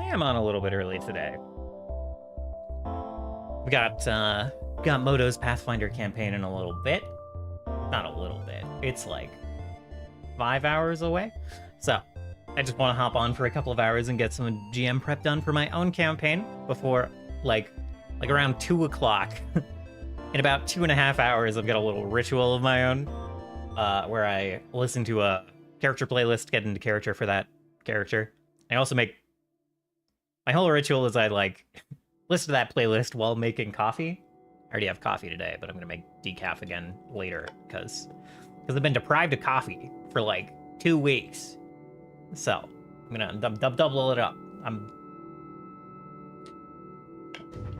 am on a little bit early today. We got Moto's Pathfinder campaign in a little bit. Not a little bit. It's like 5 hours away. So I just want to hop on for a couple of hours and get some GM prep done for my own campaign before like around 2 o'clock. In about 2.5 hours, I've got a little ritual of my own where I listen to a character playlist, get into character for that character. I also make... My whole ritual is I, like, listen to that playlist while making coffee. I already have coffee today, but I'm going to make decaf again later because I've been deprived of coffee for, like, 2 weeks. So, I'm going to double it up. I'm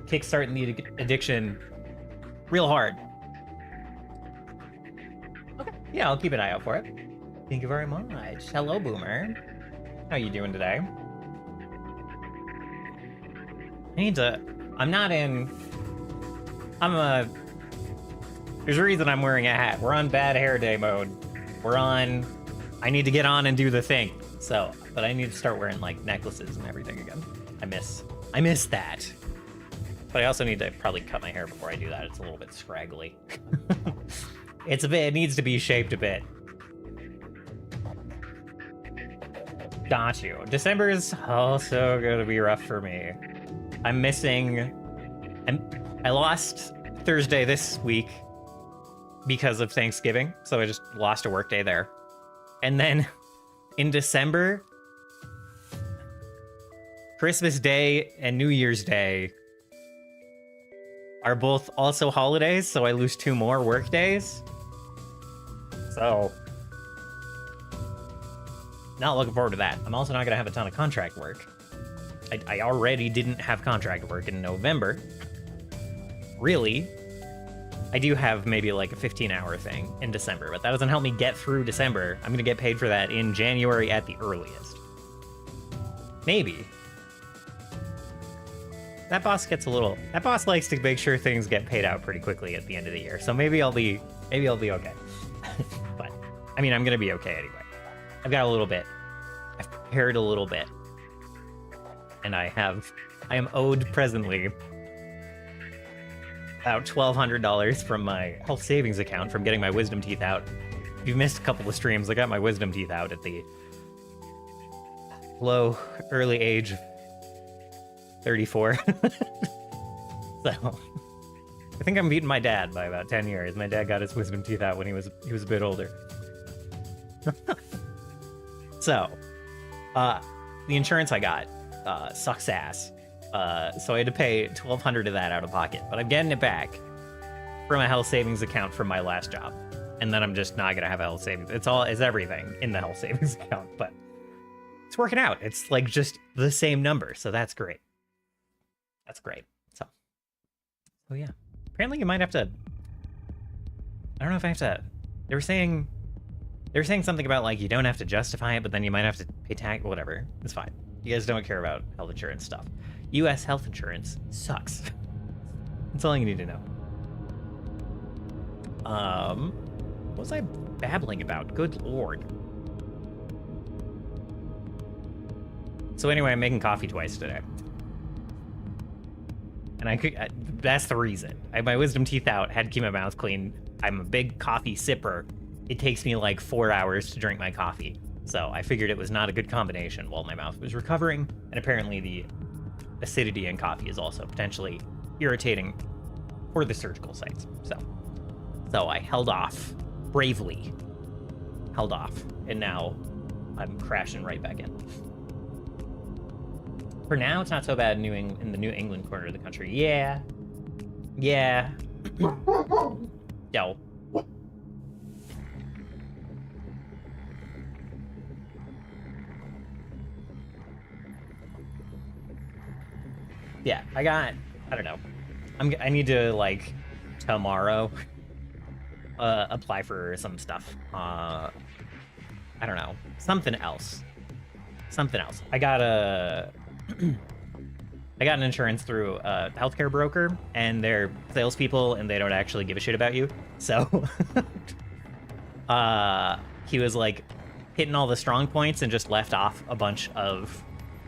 kickstarting the addiction real hard. Okay, yeah, I'll keep an eye out for it. Thank you very much. Hello, Boomer. How you doing today? There's a reason I'm wearing a hat. We're on bad hair day mode. I need to get on and do the thing. So, but I need to start wearing, like, necklaces and everything again. I miss that. But I also need to probably cut my hair before I do that. It's a little bit scraggly. It needs to be shaped a bit. Got you. December is also going to be rough for me. I lost Thursday this week because of Thanksgiving, so I just lost a work day there. And then in December, Christmas Day and New Year's Day are both also holidays, so I lose 2 more work days. So, not looking forward to that. I'm also not going to have a ton of contract work. I already didn't have contract work in November. Really, I do have maybe like a 15-hour thing in December, but that doesn't help me get through December. I'm going to get paid for that in January at the earliest. Maybe. That boss likes to make sure things get paid out pretty quickly at the end of the year. So maybe I'll be okay. But I mean, I'm going to be okay anyway. I've got a little bit. I've prepared a little bit. And I am owed presently about $1,200 from my health savings account from getting my wisdom teeth out. If you've missed a couple of streams, I got my wisdom teeth out at the early age of 34. So I think I'm beating my dad by about 10 years. My dad got his wisdom teeth out when he was a bit older. So, the insurance I got sucks ass. So I had to pay $1,200 of that out of pocket, but I'm getting it back from a health savings account from my last job. And then I'm just not gonna have a health savings. It's everything in the health savings account, but it's working out. It's like just the same number, so that's great. That's great. So yeah. Apparently you might have to... I don't know if I have to... They were saying something about, like, you don't have to justify it, but then you might have to pay tax, whatever. It's fine. You guys don't care about health insurance stuff. U.S. health insurance sucks. That's all you need to know. What was I babbling about? Good lord. So anyway, I'm making coffee twice today. And that's the reason. I have my wisdom teeth out, had to keep my mouth clean. I'm a big coffee sipper. It takes me like 4 hours to drink my coffee. So I figured it was not a good combination while my mouth was recovering. And apparently the acidity in coffee is also potentially irritating for the surgical sites. So I held off, bravely held off. And now I'm crashing right back in. For now, it's not so bad in the New England corner of the country. Yeah. Yeah. Yo. Yeah, I don't know. I need to, like, tomorrow, apply for some stuff. I don't know. Something else. I got an insurance through a healthcare broker, and they're salespeople, and they don't actually give a shit about you. So, he was, like, hitting all the strong points and just left off a bunch of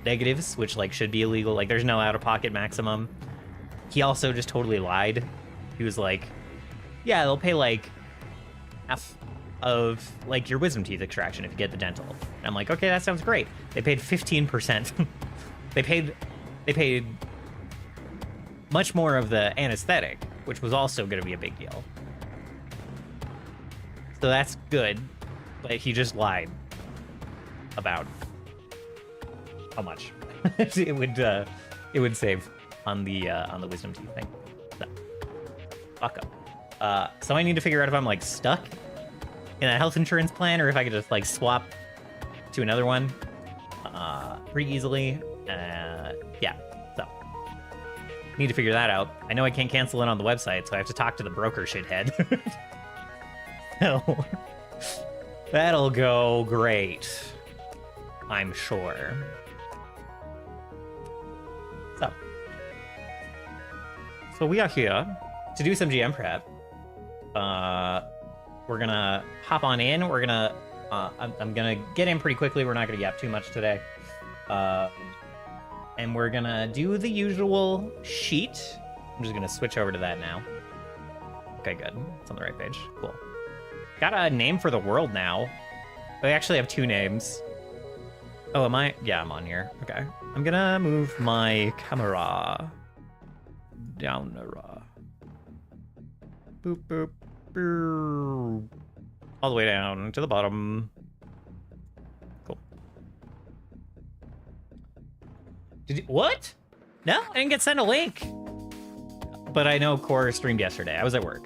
negatives, which like should be illegal. Like there's no out-of-pocket maximum. He also just totally lied. He was like, yeah, they'll pay like half of like your wisdom teeth extraction if you get the dental. And I'm like, okay, that sounds great. They paid 15%. they paid much more of the anesthetic, which was also going to be a big deal. So that's good, but he just lied about how much it would save on the wisdom teeth thing. So, fuck up. So I need to figure out if I'm like stuck in a health insurance plan or if I could just like swap to another one pretty easily. Yeah, so need to figure that out. I know I can't cancel it on the website, so I have to talk to the broker shithead. So that'll go great, I'm sure. So we are here to do some GM prep. We're gonna hop on in. We're gonna I'm gonna get in pretty quickly. We're not gonna yap too much today. And we're gonna do the usual sheet. I'm just gonna switch over to that now. Okay, good. It's on the right page. Cool. Got a name for the world now. I actually have 2 names. Oh, am I? Yeah, I'm on here. Okay. I'm gonna move my camera down the boop boop boop, all the way down to the bottom. Cool. Did you, what? No, I didn't get sent a link. But I know Core streamed yesterday. I was at work.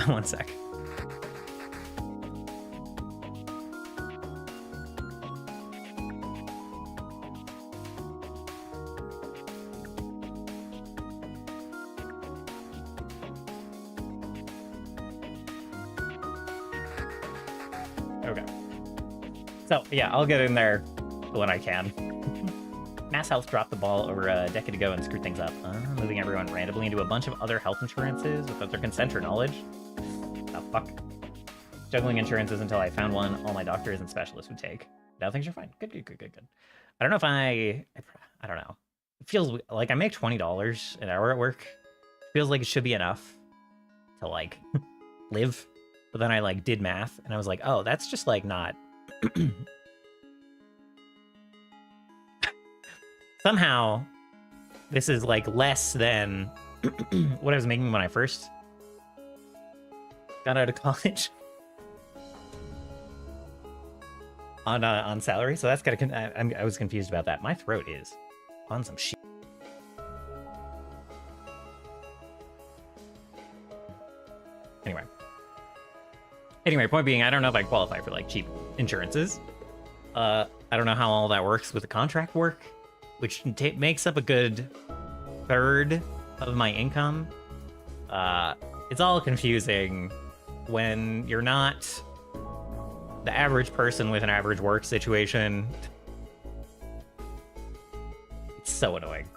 One sec. Okay. So, yeah, I'll get in there when I can. Mass Health dropped the ball over a decade ago and screwed things up, moving everyone randomly into a bunch of other health insurances without their consent or knowledge. Oh, fuck. Juggling insurances until I found one all my doctors and specialists would take. Now things are fine. Good. I don't know if I don't know. It feels like I make $20 an hour at work. Feels like it should be enough to, like, live. But then I, like, did math, and I was like, oh, that's just, like, not... Somehow, this is, like, less than what I was making when I first got out of college on salary. So that's gotta... I was confused about that. My throat is on some shit. Anyway, point being, I don't know if I qualify for, like, cheap insurances. I don't know how all that works with the contract work, which makes up a good third of my income. It's all confusing when you're not the average person with an average work situation. It's so annoying.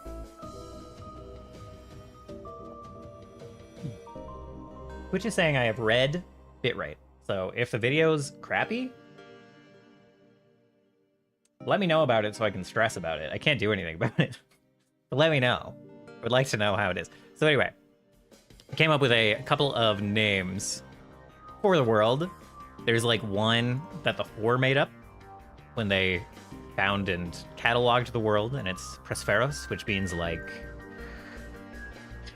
Which is saying I have red bitrate. So if the video's crappy, let me know about it so I can stress about it. I can't do anything about it, but let me know. I would like to know how it is. So anyway, I came up with a couple of names for the world. There's like one that the Four made up when they found and cataloged the world, and it's Prosperos, which means like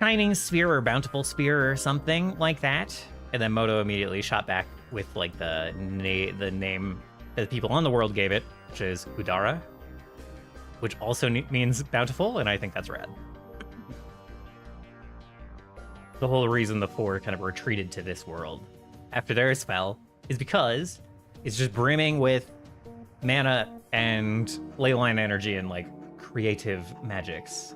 shining sphere or bountiful sphere or something like that. And then Moto immediately shot back with like the name that the people on the world gave it, which is Udara, which also means bountiful, and I think that's rad. The whole reason the Four kind of retreated to this world after their spell is because it's just brimming with mana and ley line energy and like creative magics.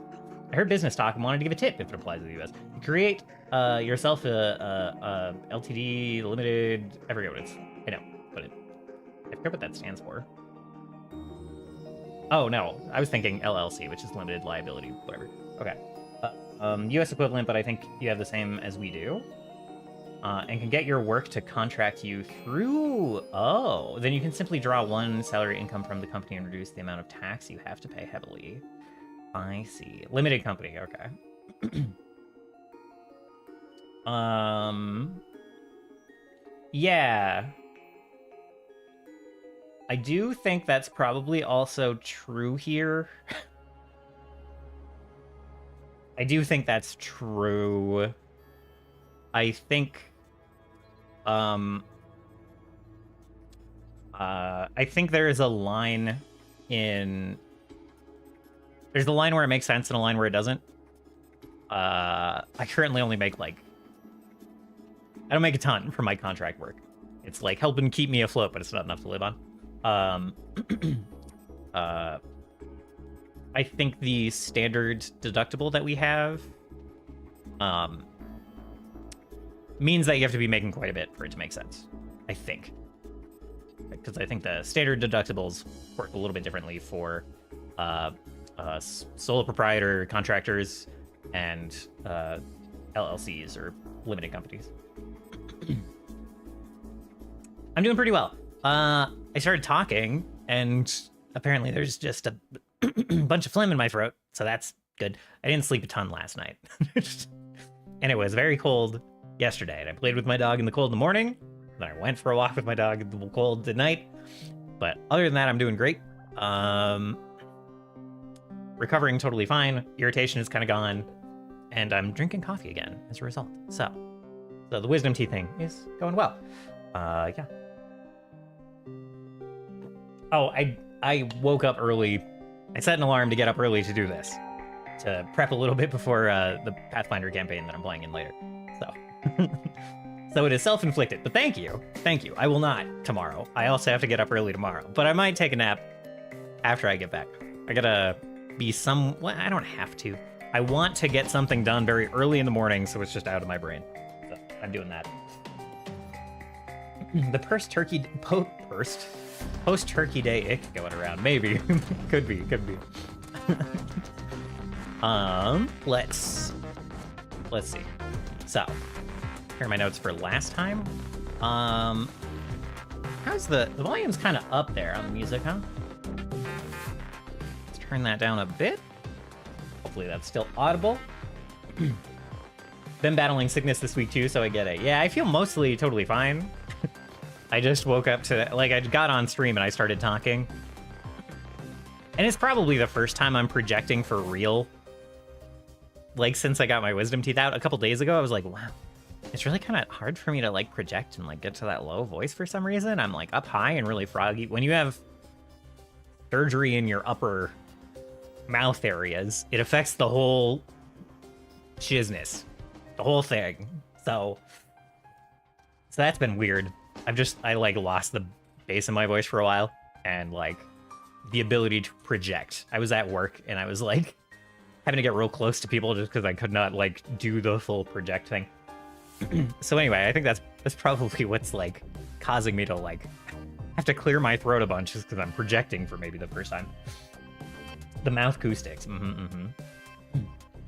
I heard business talk and wanted to give a tip if it applies to the US. You create yourself a LTD limited. I forget what it's. I know, but I forget what that stands for. Oh no, I was thinking LLC, which is limited liability, whatever. Okay. US equivalent, but I think you have the same as we do. And can get your work to contract you through... Oh, then you can simply draw one salary income from the company and reduce the amount of tax you have to pay heavily. I see. Limited company, okay. Yeah. I do think that's probably also true here. I do think that's true. I think... I think there is a line in... There's the line where it makes sense and a line where it doesn't. I currently only make, like... I don't make a ton from my contract work. It's, like, helping keep me afloat, but it's not enough to live on. I think the standard deductible that we have means that you have to be making quite a bit for it to make sense. I think. Because I think the standard deductibles work a little bit differently for solo proprietor contractors and LLCs or limited companies. I'm doing pretty well. I started talking, and apparently there's just a bunch of phlegm in my throat, so that's good. I didn't sleep a ton last night. And it was very cold yesterday, and I played with my dog in the cold in the morning, then I went for a walk with my dog in the cold at night. But other than that, I'm doing great. Recovering totally fine. Irritation is kind of gone, and I'm drinking coffee again as a result. So the wisdom tea thing is going well. Yeah. Oh, I woke up early. I set an alarm to get up early to do this, to prep a little bit before the Pathfinder campaign that I'm playing in later. So, so it is self-inflicted. But thank you. I will not tomorrow. I also have to get up early tomorrow, but I might take a nap after I get back. I gotta be well, I don't have to. I want to get something done very early in the morning, so it's just out of my brain. So I'm doing that. The post-turkey day ick going around. Maybe. could be. Let's see. So, here are my notes for last time. How's the volume's kind of up there on the music, huh? Let's turn that down a bit. Hopefully that's still audible. Been battling sickness this week too, so I get it. Yeah, I feel mostly totally fine. I just woke up to, like, I got on stream and I started talking. And it's probably the first time I'm projecting for real. Like, since I got my wisdom teeth out a couple days ago, I was like, wow, it's really kind of hard for me to, like, project and, like, get to that low voice for some reason. I'm, like, up high and really froggy. When you have surgery in your upper mouth areas, it affects the whole shizness. The whole thing. So that's been weird. I like lost the bass in my voice for a while and like the ability to project. I was at work and I was like having to get real close to people just because I could not like do the full project thing. So anyway, I think that's probably what's like causing me to like have to clear my throat a bunch just because I'm projecting for maybe the first time. The mouth acoustics.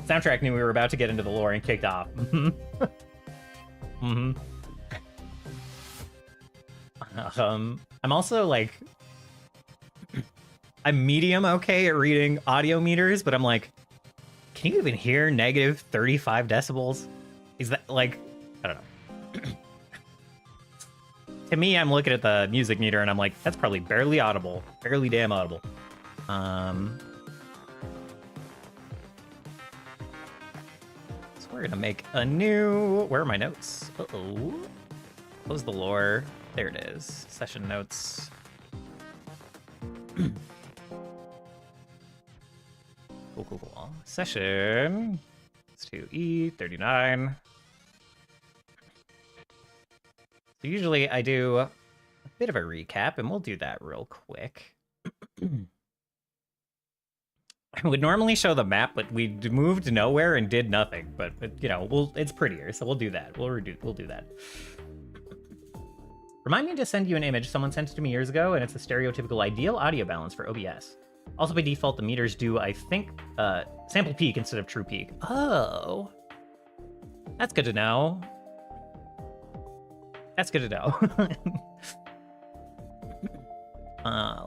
Soundtrack knew we were about to get into the lore and kicked off. I'm also like, I'm medium okay at reading audio meters, but I'm like, can you even hear negative 35 decibels? Is that like, I don't know. To me, I'm looking at the music meter and I'm like, that's probably barely audible, barely damn audible. So we're gonna make a new, where are my notes? Uh-oh. Close the lore. There it is. Session notes. Cool. Session S2E39. So usually I do a bit of a recap, and we'll do that real quick. I would normally show the map, but we moved nowhere and did nothing. But you know, it's prettier, so we'll do that. We'll do that. Remind me to send you an image. Someone sent it to me years ago, and it's a stereotypical ideal audio balance for OBS. Also, by default, the meters do, I think, sample peak instead of true peak. Oh. That's good to know. That's good to know.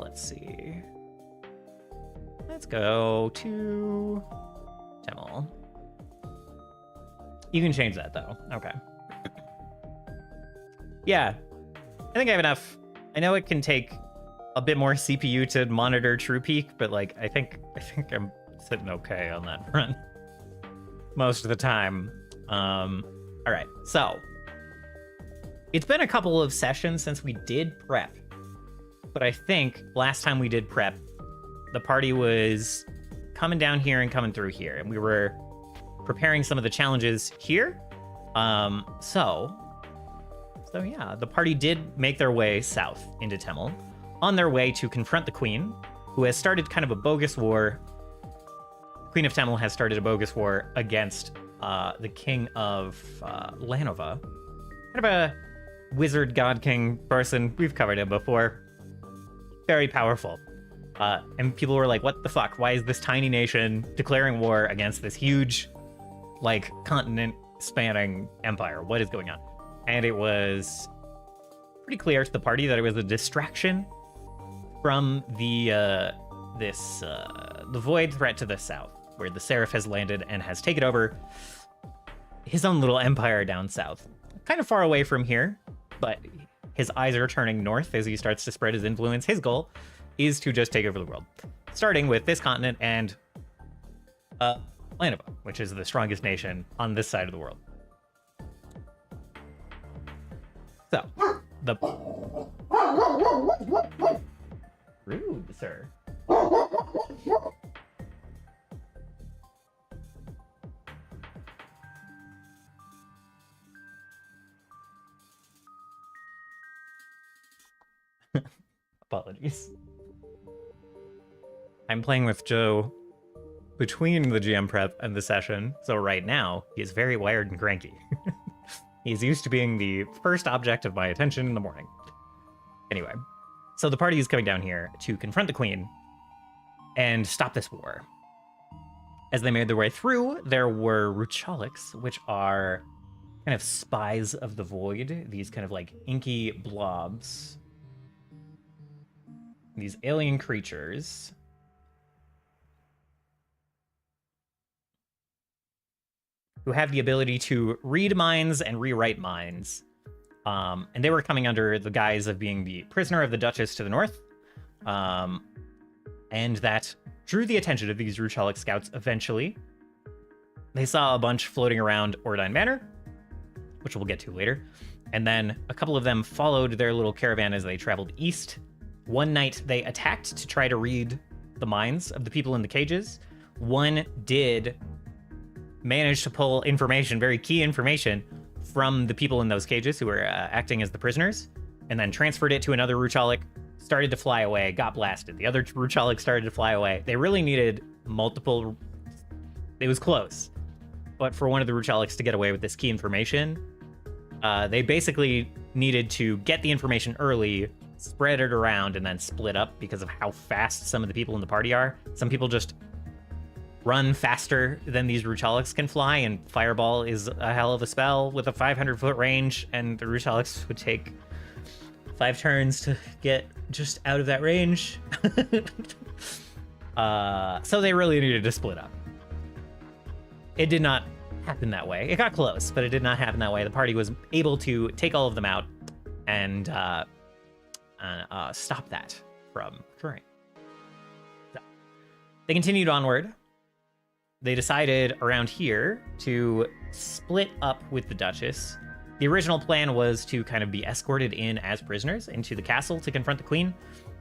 Let's see. Let's go to Temel. You can change that, though. Okay. Yeah. I think I have enough. I know it can take a bit more CPU to monitor true peak, but like I think I'm sitting okay on that front most of the time. All right, so it's been a couple of sessions since we did prep, but I think last time we did prep, the party was coming down here and coming through here, and we were preparing some of the challenges here. So yeah, the party did make their way south into Temel, on their way to confront the Queen, who has started kind of a bogus war. Queen of Temel has started a bogus war against the King of Lanova. Kind of a wizard god king person. We've covered him before. Very powerful. And people were like, what the fuck? Why is this tiny nation declaring war against this huge, like, continent-spanning empire? What is going on? And it was pretty clear to the party that it was a distraction from the void threat to the south, where the Seraph has landed and has taken over his own little empire down south. Kind of far away from here, but his eyes are turning north as he starts to spread his influence. His goal is to just take over the world, starting with this continent and Lanova, which is the strongest nation on this side of the world. So, the... Rude, sir. Apologies. I'm playing with Joe between the GM prep and the session, so right now, he is very wired and cranky. He's used to being the first object of my attention in the morning. Anyway, so the party is coming down here to confront the Queen and stop this war. As they made their way through, there were Ruchaliks, which are kind of spies of the void, these kind of like inky blobs. These alien creatures. Who have the ability to read minds and rewrite minds. And they were coming under the guise of being the prisoner of the Duchess to the north. And that drew the attention of these Ruchalik scouts eventually. They saw a bunch floating around Ordine Manor, which we'll get to later. And then a couple of them followed their little caravan as they traveled east. One night they attacked to try to read the minds of the people in the cages. One did manage to pull information, very key information, from the people in those cages who were acting as the prisoners, and then transferred it to another Ruchalik, started to fly away, got blasted. The other Ruchalik started to fly away. They really needed multiple... It was close. But for one of the Ruchaliks to get away with this key information, they basically needed to get the information early, spread it around, and then split up because of how fast some of the people in the party are. Some people just run faster than these Ruchaliks can fly, and Fireball is a hell of a spell with a 500-foot range, and the Ruchaliks would take 5 turns to get just out of that range. So they really needed to split up. It did not happen that way. It got close, but it did not happen that way. The party was able to take all of them out and stop that from occurring. So, they continued onward. They decided around here to split up with the Duchess. The original plan was to kind of be escorted in as prisoners into the castle to confront the Queen,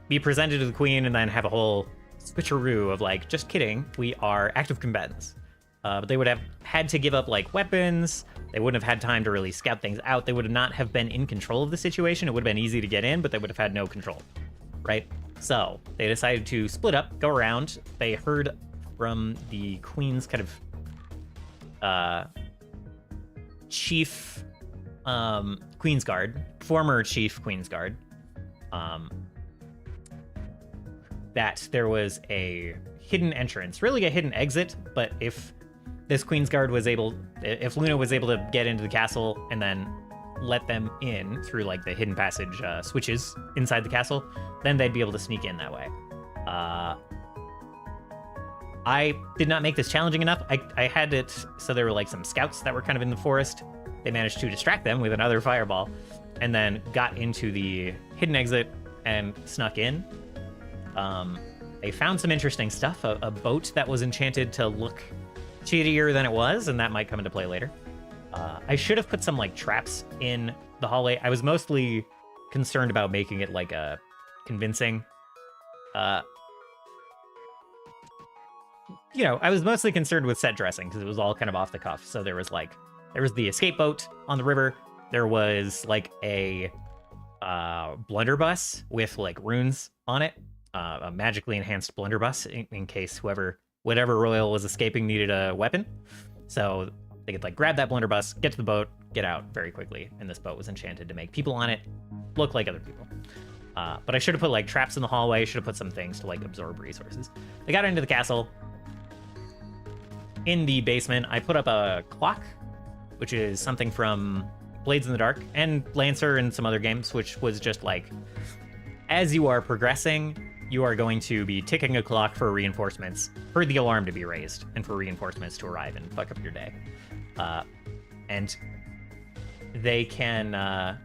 be presented to the Queen, and then have a whole switcheroo of like, just kidding, we are active combatants. But they would have had to give up like weapons. They wouldn't have had time to really scout things out. They would not have been in control of the situation. It would have been easy to get in, but they would have had no control, right? So they decided to split up, go around. They heard from the Queen's kind of chief Queensguard, former chief Queensguard, that there was a hidden entrance, really a hidden exit, but if this Queensguard was able, if Luna was able to get into the castle and then let them in through like the hidden passage switches inside the castle, then they'd be able to sneak in that way. I did not make this challenging enough. I had it so there were like some scouts that were kind of in the forest. They managed to distract them with another fireball and then got into the hidden exit and snuck in. They found some interesting stuff, a boat that was enchanted to look shittier than it was, and that might come into play later. I should have put some like traps in the hallway. I was mostly concerned about making it like a convincing. You know, I was mostly concerned with set dressing because it was all kind of off the cuff. So there was the escape boat on the river. There was like a blunderbuss with like runes on it, a magically enhanced blunderbuss in case whatever royal was escaping needed a weapon. So they could like grab that blunderbuss, get to the boat, get out very quickly. And this boat was enchanted to make people on it look like other people. But I should have put like traps in the hallway. Should have put some things to like absorb resources. They got into the castle. In the basement, I put up a clock, which is something from Blades in the Dark and Lancer and some other games, which was just like, as you are progressing, you are going to be ticking a clock for reinforcements, for the alarm to be raised, and for reinforcements to arrive and fuck up your day. And they can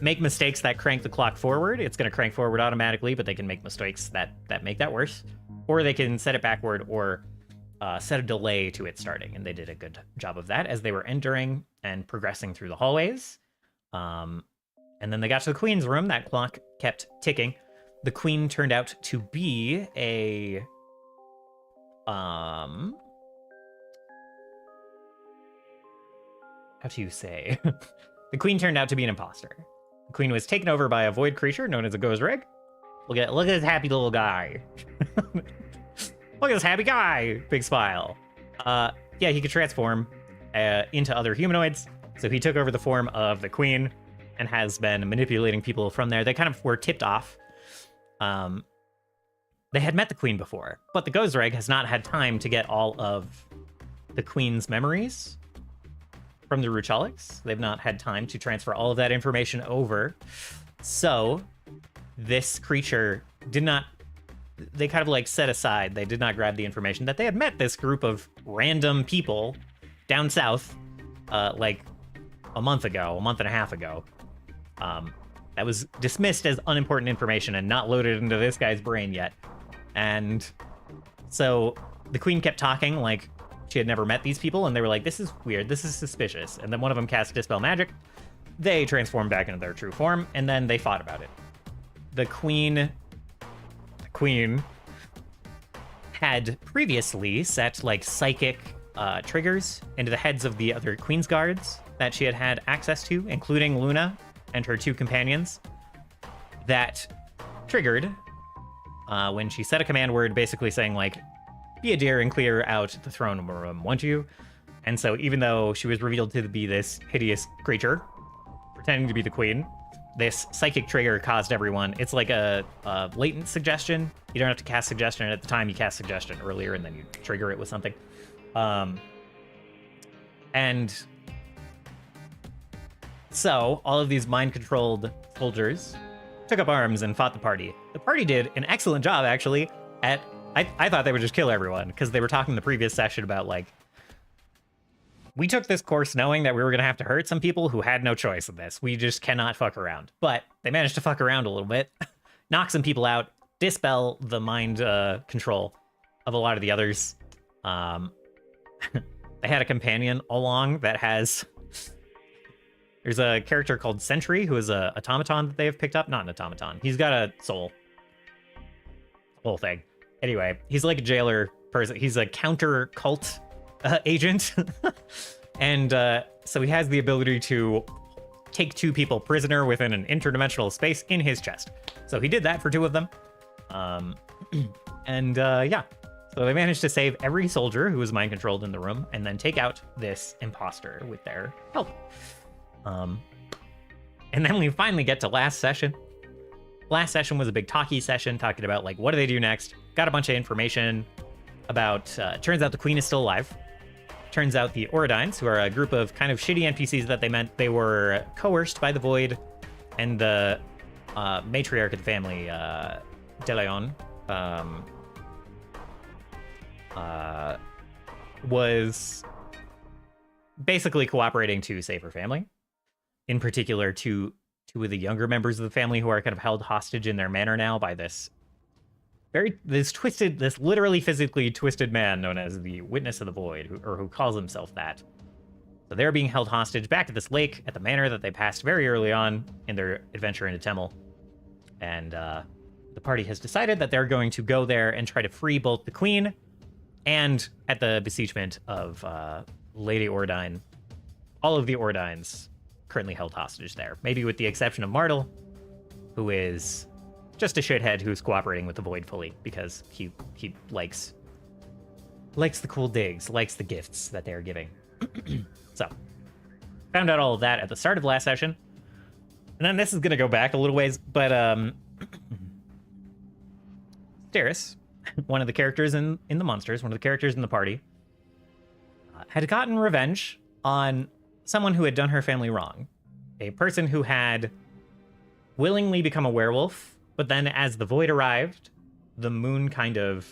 make mistakes that crank the clock forward. It's going to crank forward automatically, but they can make mistakes that make that worse. Or they can set it backward or set a delay to it starting, and they did a good job of that as they were entering and progressing through the hallways. And then they got to the Queen's room. That clock kept ticking. The Queen turned out to be a... how do you say? The Queen turned out to be an imposter. The Queen was taken over by a void creature known as a Gozreg. Look at this happy little guy. Look at this happy guy! Big smile. Yeah, he could transform into other humanoids. So he took over the form of the Queen and has been manipulating people from there. They kind of were tipped off. They had met the Queen before, but the Gozreg has not had time to get all of the Queen's memories from the Ruchalics. They've not had time to transfer all of that information over. So this creature did not... They kind of like set aside, they did not grab the information that they had met this group of random people down south like a month and a half ago. That was dismissed as unimportant information and not loaded into this guy's brain yet. And so the Queen kept talking like she had never met these people, and they were like, this is weird, this is suspicious. And then one of them cast Dispel Magic. They transformed back into their true form, and then they fought about it. The Queen had previously set like psychic triggers into the heads of the other Queen's guards that she had access to, including Luna and her two companions, that triggered when she said a command word basically saying like, be a dear and clear out the throne room, won't you? And so even though she was revealed to be this hideous creature pretending to be the Queen, this psychic trigger caused everyone. It's like a latent suggestion. You don't have to cast suggestion at the time. You cast suggestion earlier, and then you trigger it with something. And so all of these mind-controlled soldiers took up arms and fought the party. The party did an excellent job, actually, at... I thought they would just kill everyone, because they were talking the previous session about, like, we took this course knowing that we were going to have to hurt some people who had no choice in this. We just cannot fuck around. But they managed to fuck around a little bit, knock some people out, dispel the mind control of a lot of the others. They had a companion along that has... There's a character called Sentry, who is a automaton that they have picked up. Not an automaton. He's got a soul. Whole thing. Anyway, he's like a jailer person. He's a counter cult agent. And so he has the ability to take two people prisoner within an interdimensional space in his chest. So he did that for two of them. Yeah. So they managed to save every soldier who was mind controlled in the room and then take out this imposter with their help. And then we finally get to last session. last session was a big talky session, talking about, like, what do they do next? Got a bunch of information about, turns out the queen is still alive. Turns out the Oradines, who are a group of kind of shitty NPCs that they were coerced by the Void and the matriarch of the family, DeLeon, was basically cooperating to save her family. In particular, two of the younger members of the family who are kind of held hostage in their manor now by this literally physically twisted man known as the Witness of the Void, who calls himself that. So they're being held hostage back at this lake at the manor that they passed very early on in their adventure into Temel. And the party has decided that they're going to go there and try to free both the queen and, at the besiegement of Lady Ordine, all of the Ordines currently held hostage there. Maybe with the exception of Martel, who is just a shithead who's cooperating with the Void fully because he likes the cool digs, likes the gifts that they're giving. So, found out all of that at the start of last session. And then this is going to go back a little ways, but Steris, one of the characters in the monsters, one of the characters in the party, had gotten revenge on someone who had done her family wrong. A person who had willingly become a werewolf, but then as the Void arrived, the moon kind of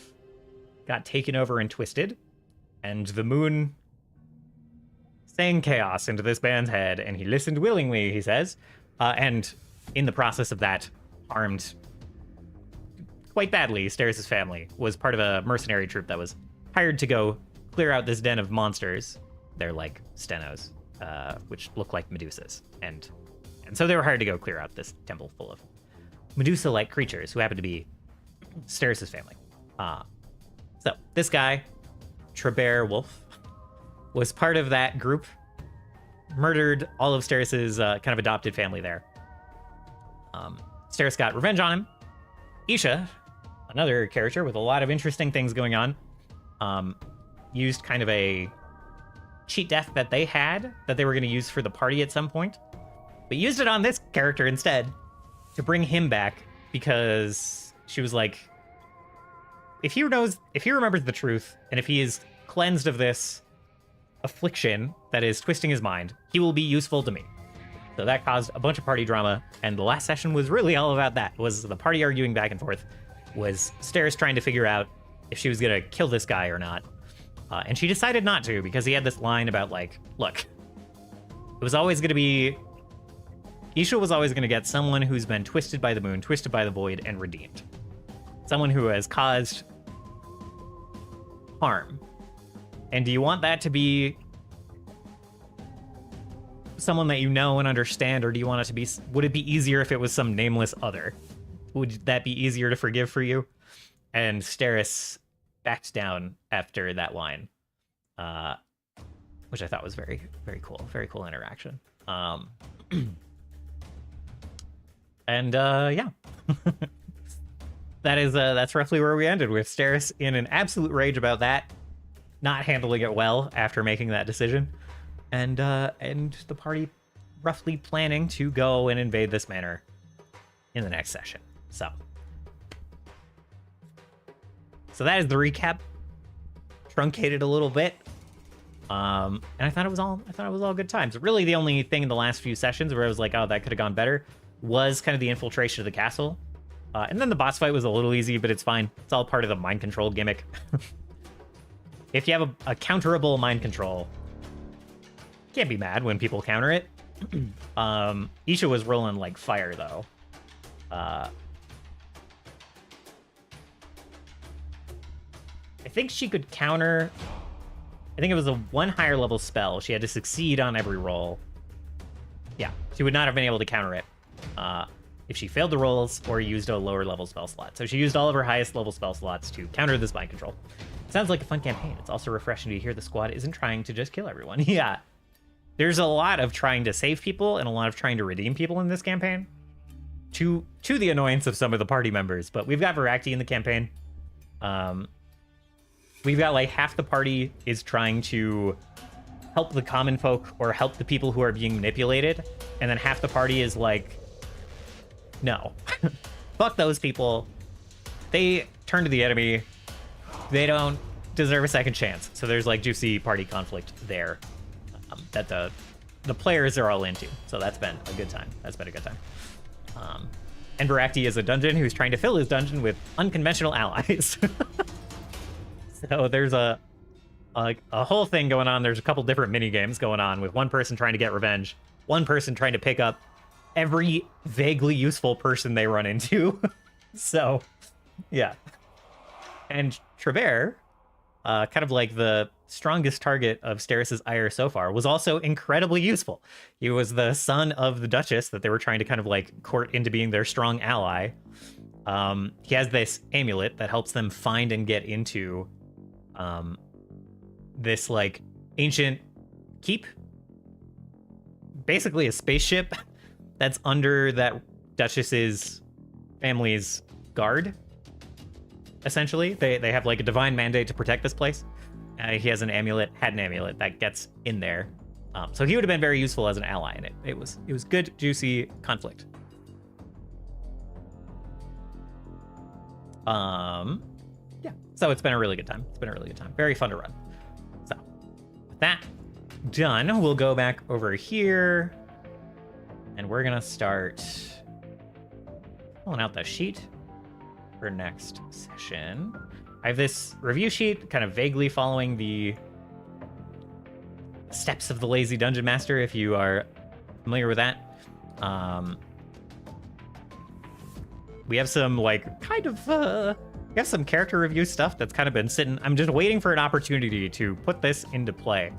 got taken over and twisted, and the moon sang chaos into this man's head, and he listened willingly, he says, and in the process of that, harmed quite badly Steris' family, was part of a mercenary troop that was hired to go clear out this den of monsters. They're like stenos, which look like Medusas, and so they were hired to go clear out this temple full of Medusa-like creatures who happen to be Steris' family. So this guy, Trebert Wolf, was part of that group, murdered all of Steris' kind of adopted family there. Steris got revenge on him. Isha, another character with a lot of interesting things going on, used kind of a cheat death that they had that they were going to use for the party at some point, but used it on this character instead to bring him back because she was like, if he remembers the truth, and if he is cleansed of this affliction that is twisting his mind, he will be useful to me. So that caused a bunch of party drama, and the last session was really all about that. Was the party arguing back and forth, was Steris trying to figure out if she was gonna kill this guy or not. And she decided not to, because he had this line about, like, look, it was always gonna be, Isha was always gonna get someone who's been twisted by the moon, twisted by the Void, and redeemed. Someone who has caused harm. And do you want that to be someone that you know and understand, or do you want it to be, would it be easier if it was some nameless other? Would that be easier to forgive for you? And Steris backed down after that line, which I thought was very, very cool. Very cool interaction. And yeah. That's roughly where we ended, with Steris in an absolute rage about that, not handling it well after making that decision, and the party roughly planning to go and invade this manor in the next session. So that is the recap, truncated a little bit, and I thought it was all good times. Really, the only thing in the last few sessions where I was like, oh, that could have gone better, was kind of the infiltration of the castle. And then the boss fight was a little easy, but it's fine. It's all part of the mind control gimmick. If you have a counterable mind control, can't be mad when people counter it. Isha was rolling like fire, though. I think she could counter... I think it was a one higher level spell. She had to succeed on every roll. Yeah, she would not have been able to counter it if she failed the rolls or used a lower level spell slot. So she used all of her highest level spell slots to counter this mind control. Sounds like a fun campaign. It's also refreshing to hear the squad isn't trying to just kill everyone. Yeah. There's a lot of trying to save people and a lot of trying to redeem people in this campaign, to the annoyance of some of the party members. But we've got Voraktee in the campaign. We've got like half the party is trying to help the common folk or help the people who are being manipulated, and then half the party is like, no. fuck those people. They turn to the enemy. They don't deserve a second chance. So there's like juicy party conflict there that the players are all into. So that's been a good time. That's been a good time. And Voraktee is a dungeon who's trying to fill his dungeon with unconventional allies. So there's a whole thing going on. There's a couple different mini games going on with one person trying to get revenge, one person trying to pick up every vaguely useful person they run into. So, yeah. And Trevor, kind of like the strongest target of Steris's ire so far, was also incredibly useful. He was the son of the Duchess that they were trying to kind of like court into being their strong ally. He has this amulet that helps them find and get into this like ancient keep, basically a spaceship that's under that Duchess's family's guard. Essentially, they have like a divine mandate to protect this place. He has an amulet, had an amulet that gets in there, so he would have been very useful as an ally in it. It was good, juicy conflict. Yeah. So it's been a really good time. It's been a really good time. Very fun to run. So with that done, we'll go back over here, and we're gonna start pulling out the sheet for next session. I have this review sheet kind of vaguely following the steps of the Lazy Dungeon Master, if you are familiar with that. We have some like kind of we have some character review stuff that's kind of been sitting. I'm just waiting for an opportunity to put this into play.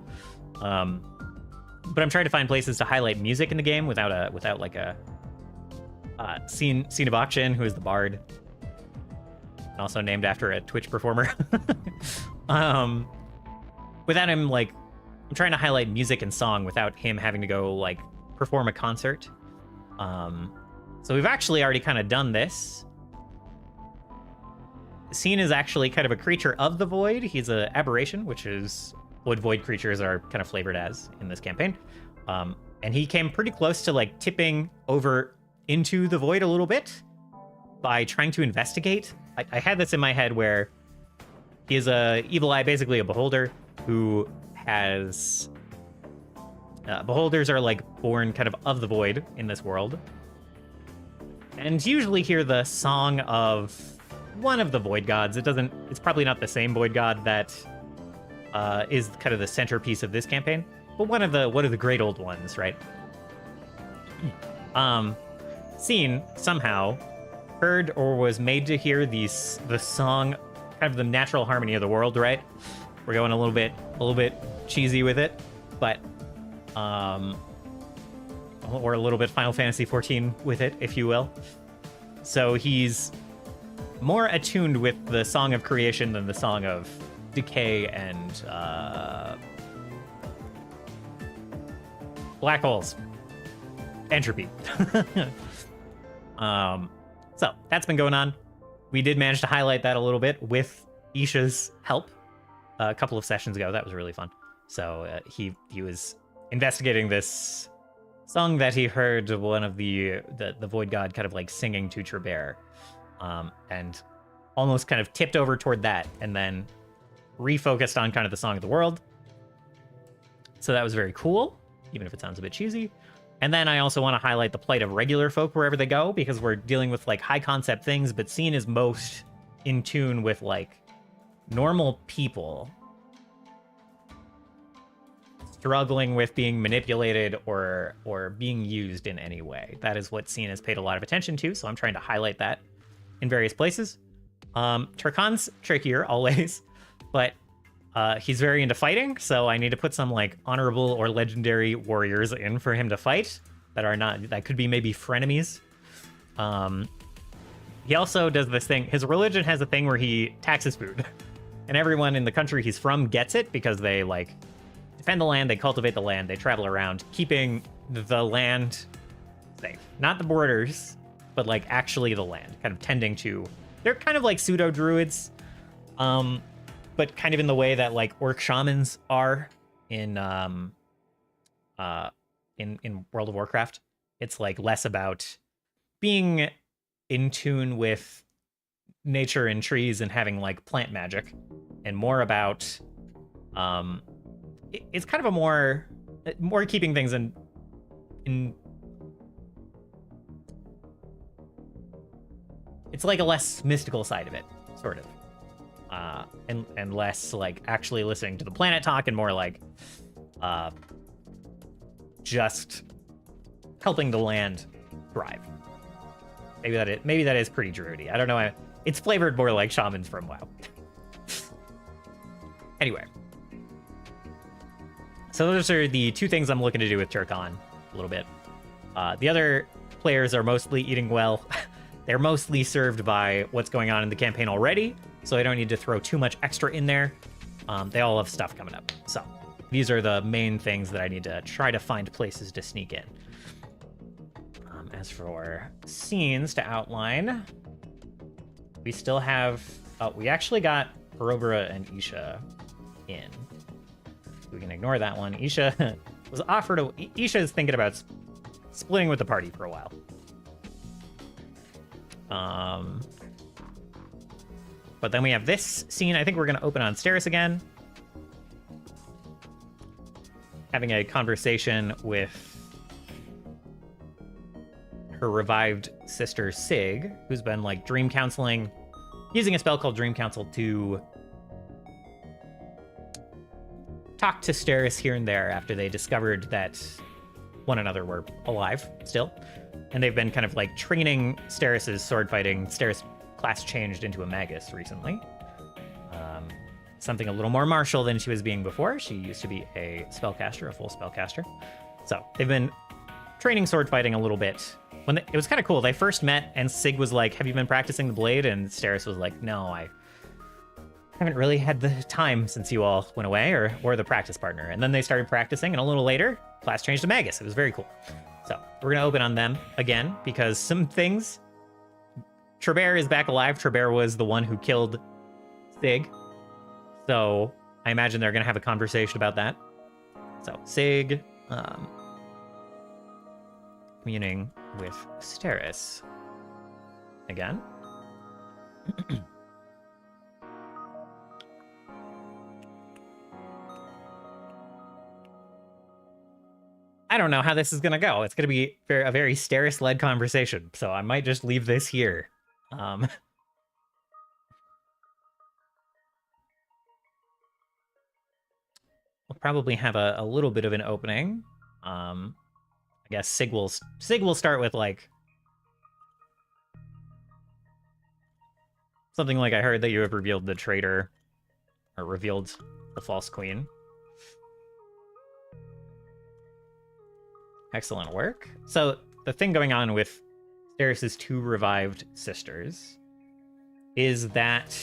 But I'm trying to find places to highlight music in the game without like a Scene of Akshan, who is the bard, also named after a Twitch performer. Without him, like, I'm trying to highlight music and song without him having to go like perform a concert. So we've actually already kind of done this. Scene is actually kind of a creature of the void. He's an aberration, which is what void creatures are kind of flavored as in this campaign. And he came pretty close to like tipping over into the void a little bit by trying to investigate. I had this in my head where he is a evil eye, basically a beholder, who has... beholders are like born kind of the void in this world. And usually hear the song of one of the void gods. It's probably not the same void god that is kind of the centerpiece of this campaign, but one of the great old ones, right? Scene somehow heard or was made to hear the song, kind of the natural harmony of the world, right? We're going a little bit cheesy with it, but or a little bit Final Fantasy XIV with it, if you will. So he's more attuned with the song of creation than the song of decay and black holes, entropy. So that's been going on. We did manage to highlight that a little bit with Isha's help a couple of sessions ago. That was really fun. So he was investigating this song that he heard one of the void god kind of like singing to Trevor, and almost kind of tipped over toward that, and then refocused on kind of the song of the world. So that was very cool, even if it sounds a bit cheesy. And then I also want to highlight the plight of regular folk wherever they go, because we're dealing with like high concept things, but Scene is most in tune with like normal people struggling with being manipulated or being used in any way. That is what Scene has paid a lot of attention to, so I'm trying to highlight that in various places. Turkan's trickier always, but he's very into fighting, so I need to put some like honorable or legendary warriors in for him to fight that could be maybe frenemies. He also does this thing. His religion has a thing where he taxes food, and everyone in the country he's from gets it because they like defend the land, they cultivate the land, they travel around, keeping the land safe. Not the borders, but like actually the land, kind of tending to. They're kind of like pseudo druids. But kind of in the way that like orc shamans are in World of Warcraft. It's like less about being in tune with nature and trees and having like plant magic, and more about it's kind of a more keeping things in it's like a less mystical side of it, sort of. And less like actually listening to the planet talk, and more like just helping the land thrive. Maybe that is pretty druidy. I don't know. It's flavored more like shamans from WoW. Anyway, so those are the two things I'm looking to do with Turkon a little bit. The other players are mostly eating well. They're mostly served by what's going on in the campaign already, so I don't need to throw too much extra in there. They all have stuff coming up. So these are the main things that I need to try to find places to sneak in. As for scenes to outline, we still have... we actually got Barobra and Isha in. We can ignore that one. Isha was offered a... Isha is thinking about splitting with the party for a while. But then we have this scene. I think we're going to open on Steris again. Having a conversation with her revived sister, Sig, who's been, like, dream counseling, using a spell called Dream Counsel to talk to Steris here and there after they discovered that one another were alive still. And they've been kind of, like, training Steris's sword fighting. Steris class changed into a Magus recently. Something a little more martial than she was being before. She used to be a spellcaster, a full spellcaster. So they've been training sword fighting a little bit. It was kind of cool. They first met, and Sig was like, "Have you been practicing the blade?" And Steris was like, "No, I haven't really had the time since you all went away, or the practice partner." And then they started practicing, and a little later, class changed to Magus. It was very cool. So we're going to open on them again, because some things... Trebert is back alive. Trebert was the one who killed Sig. So I imagine they're going to have a conversation about that. So Sig... communing with Steris again. I don't know how this is going to go. It's going to be a very Steris-led conversation, so I might just leave this here. We'll probably have a little bit of an opening. I guess Sig will start with, like, something like, "I heard that you have revealed the traitor," or revealed the false queen. Excellent work. So the thing going on with Steris' two revived sisters is that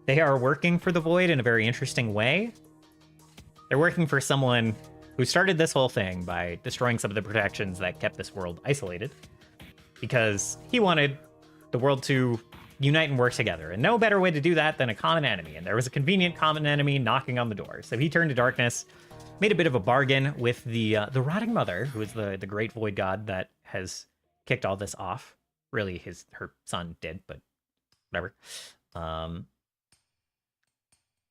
they are working for the Void in a very interesting way. They're working for someone who started this whole thing by destroying some of the protections that kept this world isolated, because he wanted the world to unite and work together, and no better way to do that than a common enemy, and there was a convenient common enemy knocking on the door. So he turned to darkness, made a bit of a bargain with the Rotting Mother, who is the great void god that has kicked all this off. Really, her son did, but whatever.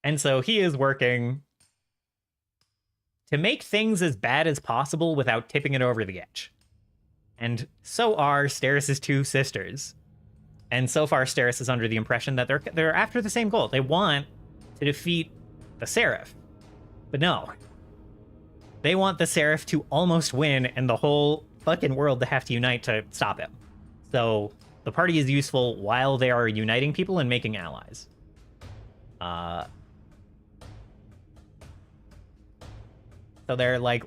And so he is working to make things as bad as possible without tipping it over the edge. And so are Steris' two sisters. And so far, Steris is under the impression that they're after the same goal. They want to defeat the Seraph. But no. They want the Seraph to almost win and the whole fucking world to have to unite to stop him. So the party is useful while they are uniting people and making allies. So they're like...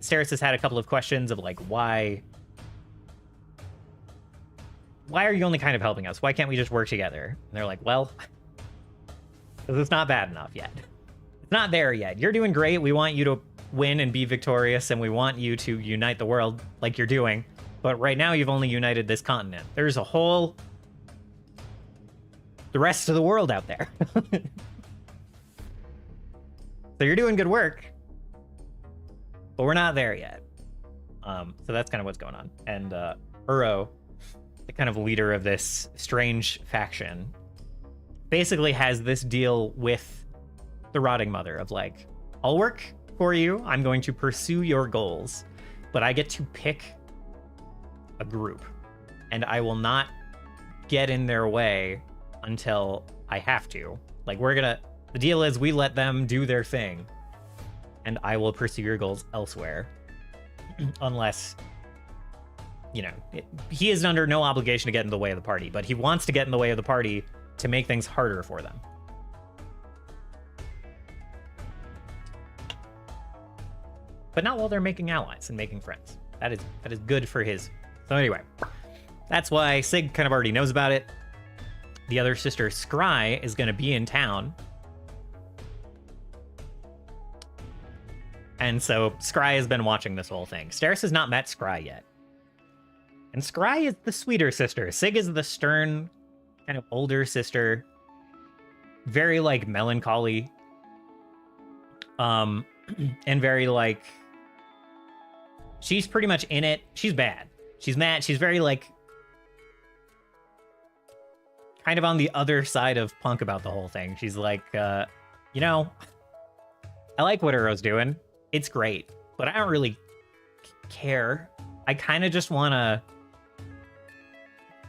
Steris has had a couple of questions of, like, why are you only kind of helping us? Why can't we just work together? And they're like, well, because it's not bad enough yet. It's not there yet. You're doing great. We want you to win and be victorious, and we want you to unite the world like you're doing. But right now, you've only united this continent. There's the rest of the world out there. So you're doing good work, but we're not there yet. So that's kind of what's going on. And Uro, the kind of leader of this strange faction, basically has this deal with the Rotting Mother of like, I'll work for you, I'm going to pursue your goals, but I get to pick a group, and I will not get in their way until I have to. Like, the deal is we let them do their thing, and I will pursue your goals elsewhere. Unless, you know, he is under no obligation to get in the way of the party, but he wants to get in the way of the party to make things harder for them. But not while they're making allies and making friends. That is good for his. So anyway, that's why Sig kind of already knows about it. The other sister, Scry, is going to be in town. And so Scry has been watching this whole thing. Steris has not met Scry yet. And Scry is the sweeter sister. Sig is the stern, kind of older sister. Very, like, melancholy. And very, like... She's pretty much in it. She's bad. She's mad. She's very, like... kind of on the other side of Punk about the whole thing. She's like, you know, I like what Uro's doing. It's great, but I don't really care. I kind of just want to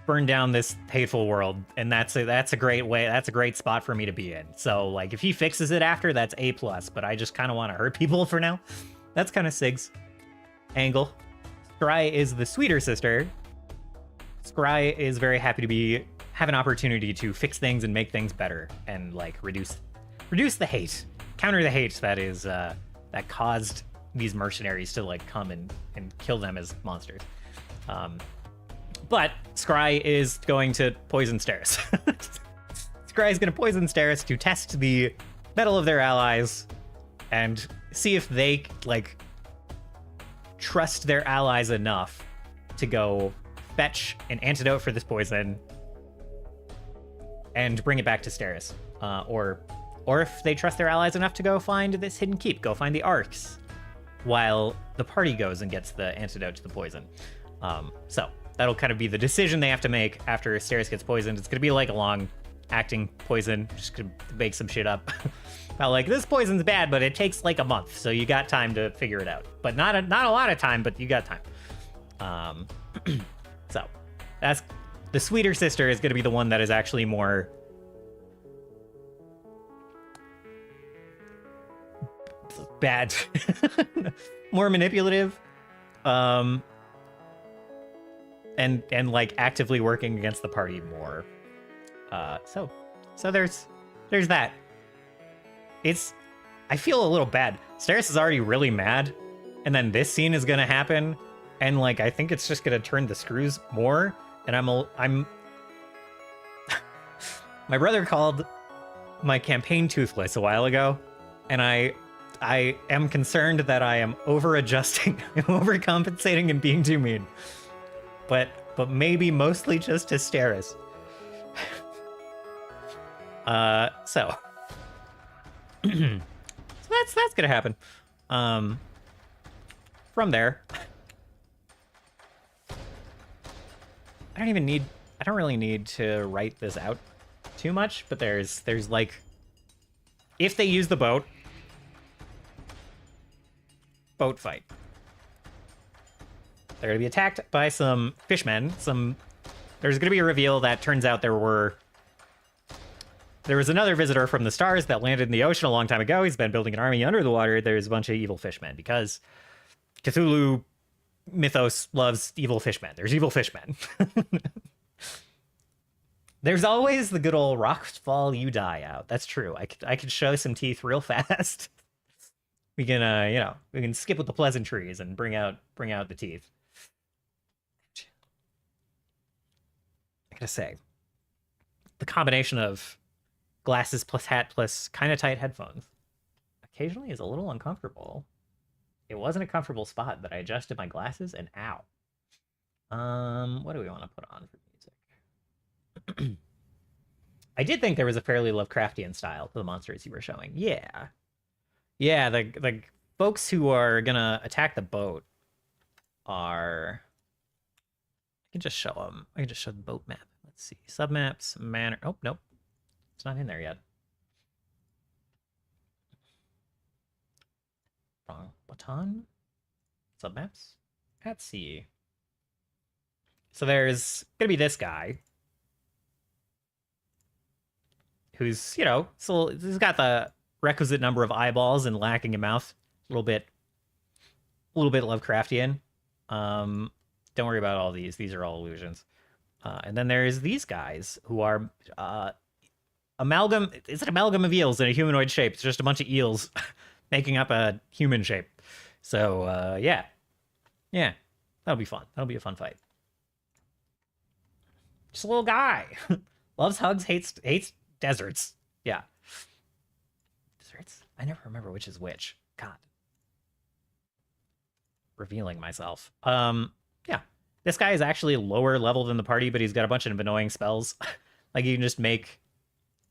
burn down this hateful world, and that's a great way. That's a great spot for me to be in. So, like, if he fixes it after, that's A+, but I just kind of want to hurt people for now. That's kind of Sig's angle. Scry is the sweeter sister. Scry is very happy to have an opportunity to fix things and make things better, and, like, reduce the hate, counter the hate that is that caused these mercenaries to, like, come and kill them as monsters. But Scry is going to poison Steris. Scry is going to poison Steris to test the mettle of their allies and see if they, like, trust their allies enough to go fetch an antidote for this poison and bring it back to Steris. Or if they trust their allies enough to go find this hidden keep, go find the Arcs, while the party goes and gets the antidote to the poison. So that'll kind of be the decision they have to make after Steris gets poisoned. It's going to be like a long-acting poison, just going to make some shit up. About like, this poison's bad, but it takes like a month, so you got time to figure it out. But not a lot of time, but you got time. So that's the sweeter sister is going to be the one that is actually more bad, more manipulative, and like actively working against the party more. So there's that. I feel a little bad. Steris is already really mad, and then this scene is gonna happen, and like I think it's just gonna turn the screws more. And I'm my brother called my campaign toothless a while ago, and I am concerned that I am over-adjusting, overcompensating, and being too mean. But maybe mostly just to Steris. So that's gonna happen. From there, I don't really need to write this out too much, but there's like, if they use the boat fight, they're gonna be attacked by some fishmen. There's gonna be a reveal that turns out there was another visitor from the stars that landed in the ocean a long time ago. He's been building an army under the water. There's a bunch of evil fishmen because Cthulhu mythos loves evil fishmen. There's evil fishmen. There's always the good old rocks fall, you die out. That's true. I could show some teeth real fast. We can we can skip with the pleasantries and bring out the teeth. I gotta say, the combination of glasses plus hat plus kind of tight headphones occasionally is a little uncomfortable. It wasn't a comfortable spot, but I adjusted my glasses and ow. What do we want to put on for music? I did think there was a fairly Lovecraftian style to the monsters you were showing. Yeah. Yeah, the folks who are gonna attack the boat are... can just show them. I can just show the boat map. Let's see. Submaps, Manor. Oh, nope. It's not in there yet. Wrong button. Submaps. At sea. So there's gonna be this guy. Who's, you know, so he's got the requisite number of eyeballs and lacking a mouth. A little bit Lovecraftian. Don't worry about all these. These are all illusions. And then there's these guys who are amalgam. It's an amalgam of eels in a humanoid shape. It's just a bunch of eels making up a human shape. So yeah, that'll be fun. That'll be a fun fight. Just a little guy. Loves hugs, hates deserts. Yeah. Deserts? I never remember which is which. God. Revealing myself. Yeah. This guy is actually lower level than the party, but he's got a bunch of annoying spells. Like, you can just make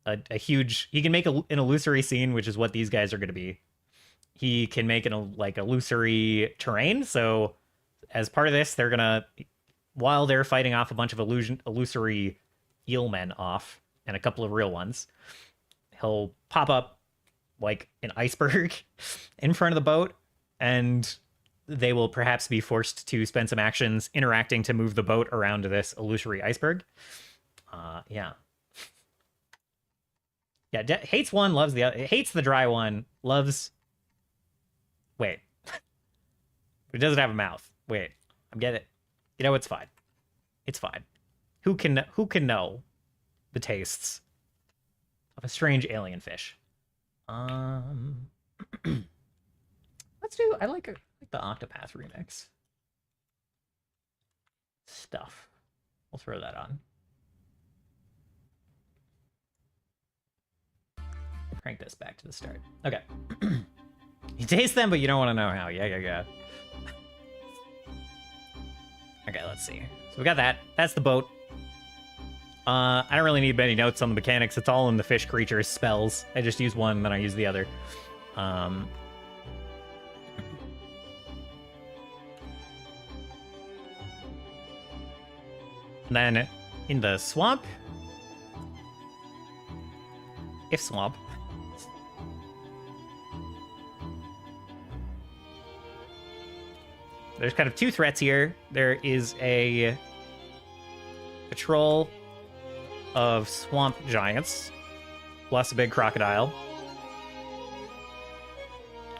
a huge... He can make an illusory scene, which is what these guys are going to be. He can make like illusory terrain, so as part of this, they're going to... While they're fighting off a bunch of illusory eelmen off, and a couple of real ones, he'll pop up like an iceberg in front of the boat, and they will perhaps be forced to spend some actions interacting to move the boat around this illusory iceberg. Yeah. Yeah, hates one, loves the other. Hates the dry one, loves... Wait. It doesn't have a mouth. Wait, I'm getting it. You know, it's fine. It's fine. Who can know the tastes of a strange alien fish? Let's do... I like the Octopath remix. Stuff. We'll throw that on. Crank this back to the start. Okay. You taste them, but you don't want to know how. Yeah. Okay, let's see. So we got that. That's the boat. I don't really need many notes on the mechanics. It's all in the fish creature's spells. I just use one, then I use the other. And then in the swamp, if swamp, there's kind of two threats here. There is a patrol of swamp giants, plus a big crocodile.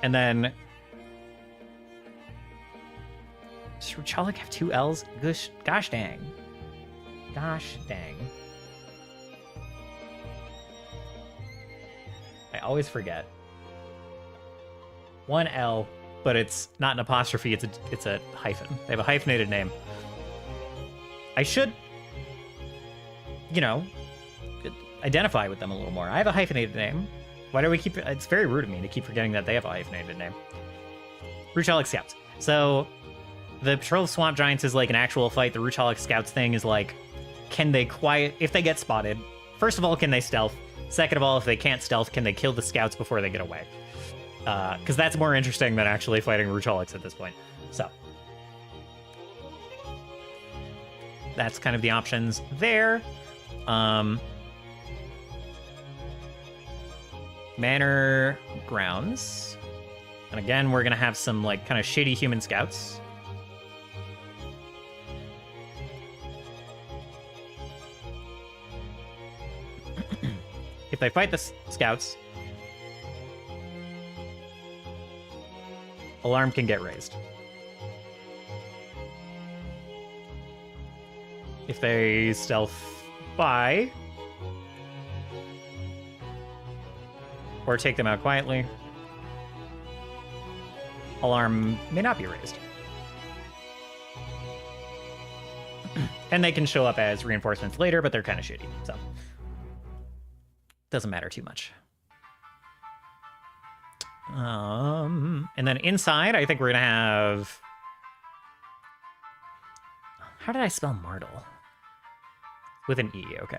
And then... Does Ruchalik have two L's? Gosh dang. Gosh dang. I always forget. One L, but it's not an apostrophe, it's a hyphen. They have a hyphenated name. I should, you know, identify with them a little more. I have a hyphenated name. Why do we keep... It's very rude of me to keep forgetting that they have a hyphenated name. Ruchalik Scouts. So, the Patrol of Swamp Giants is like an actual fight. The Ruchalik Scouts thing is like, can they if they get spotted, first of all, can they stealth? Second of all, if they can't stealth, can they kill the scouts before they get away? Because that's more interesting than actually fighting Ruchaliks at this point. So, that's kind of the options there. Manor grounds. And again, we're going to have some, like, kind of shitty human scouts. If they fight the scouts, alarm can get raised. If they stealth by, or take them out quietly, alarm may not be raised. And they can show up as reinforcements later, but they're kind of shitty, so doesn't matter too much. And then inside, I think we're gonna have... How did I spell Martle? With an E, okay.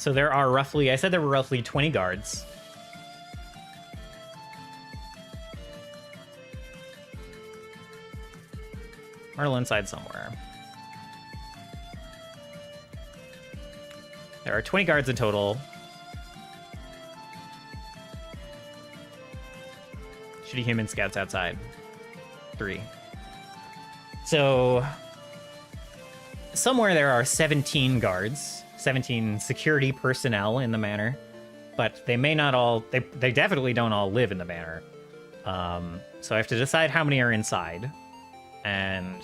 So there are roughly, I said there were roughly 20 guards. Myrtle inside somewhere. There are 20 guards in total. Shitty human scouts outside. 3. So somewhere there are 17 guards, 17 security personnel in the manor, but they may not all, they definitely don't all live in the manor. So I have to decide how many are inside. And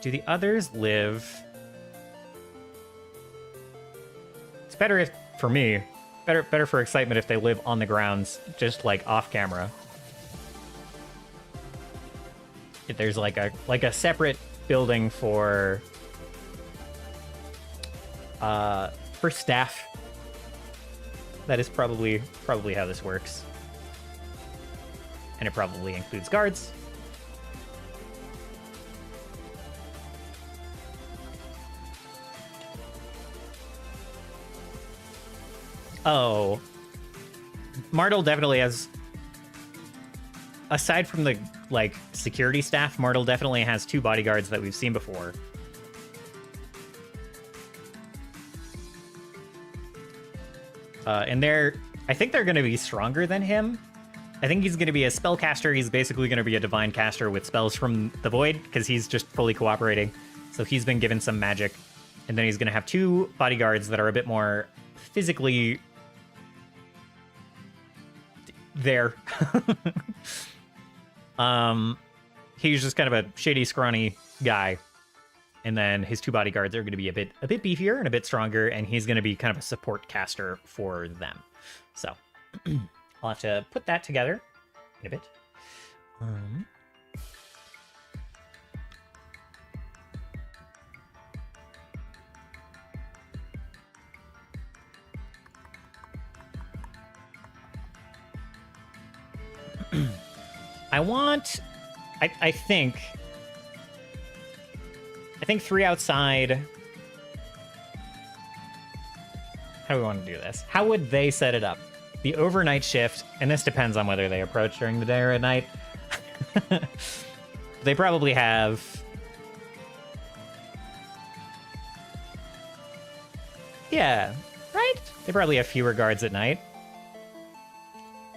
do the others live? It's better if, for me, better for excitement if they live on the grounds, just like off camera. If there's like a separate building for staff. That is probably how this works. And it probably includes guards. Oh. Martel definitely has... Aside from the, like, security staff, Martel definitely has 2 bodyguards that we've seen before. And I think they're going to be stronger than him. I think he's going to be a spellcaster. He's basically going to be a divine caster with spells from the void, because he's just fully cooperating. So he's been given some magic. And then he's going to have 2 bodyguards that are a bit more physically there. He's just kind of a shady, scrawny guy. And then his 2 bodyguards are going to be a bit beefier and a bit stronger, and he's going to be kind of a support caster for them. So I'll have to put that together in a bit. I think 3 outside. How do we want to do this? How would they set it up? The overnight shift, and this depends on whether they approach during the day or at night. They probably have... Yeah, right? They probably have fewer guards at night.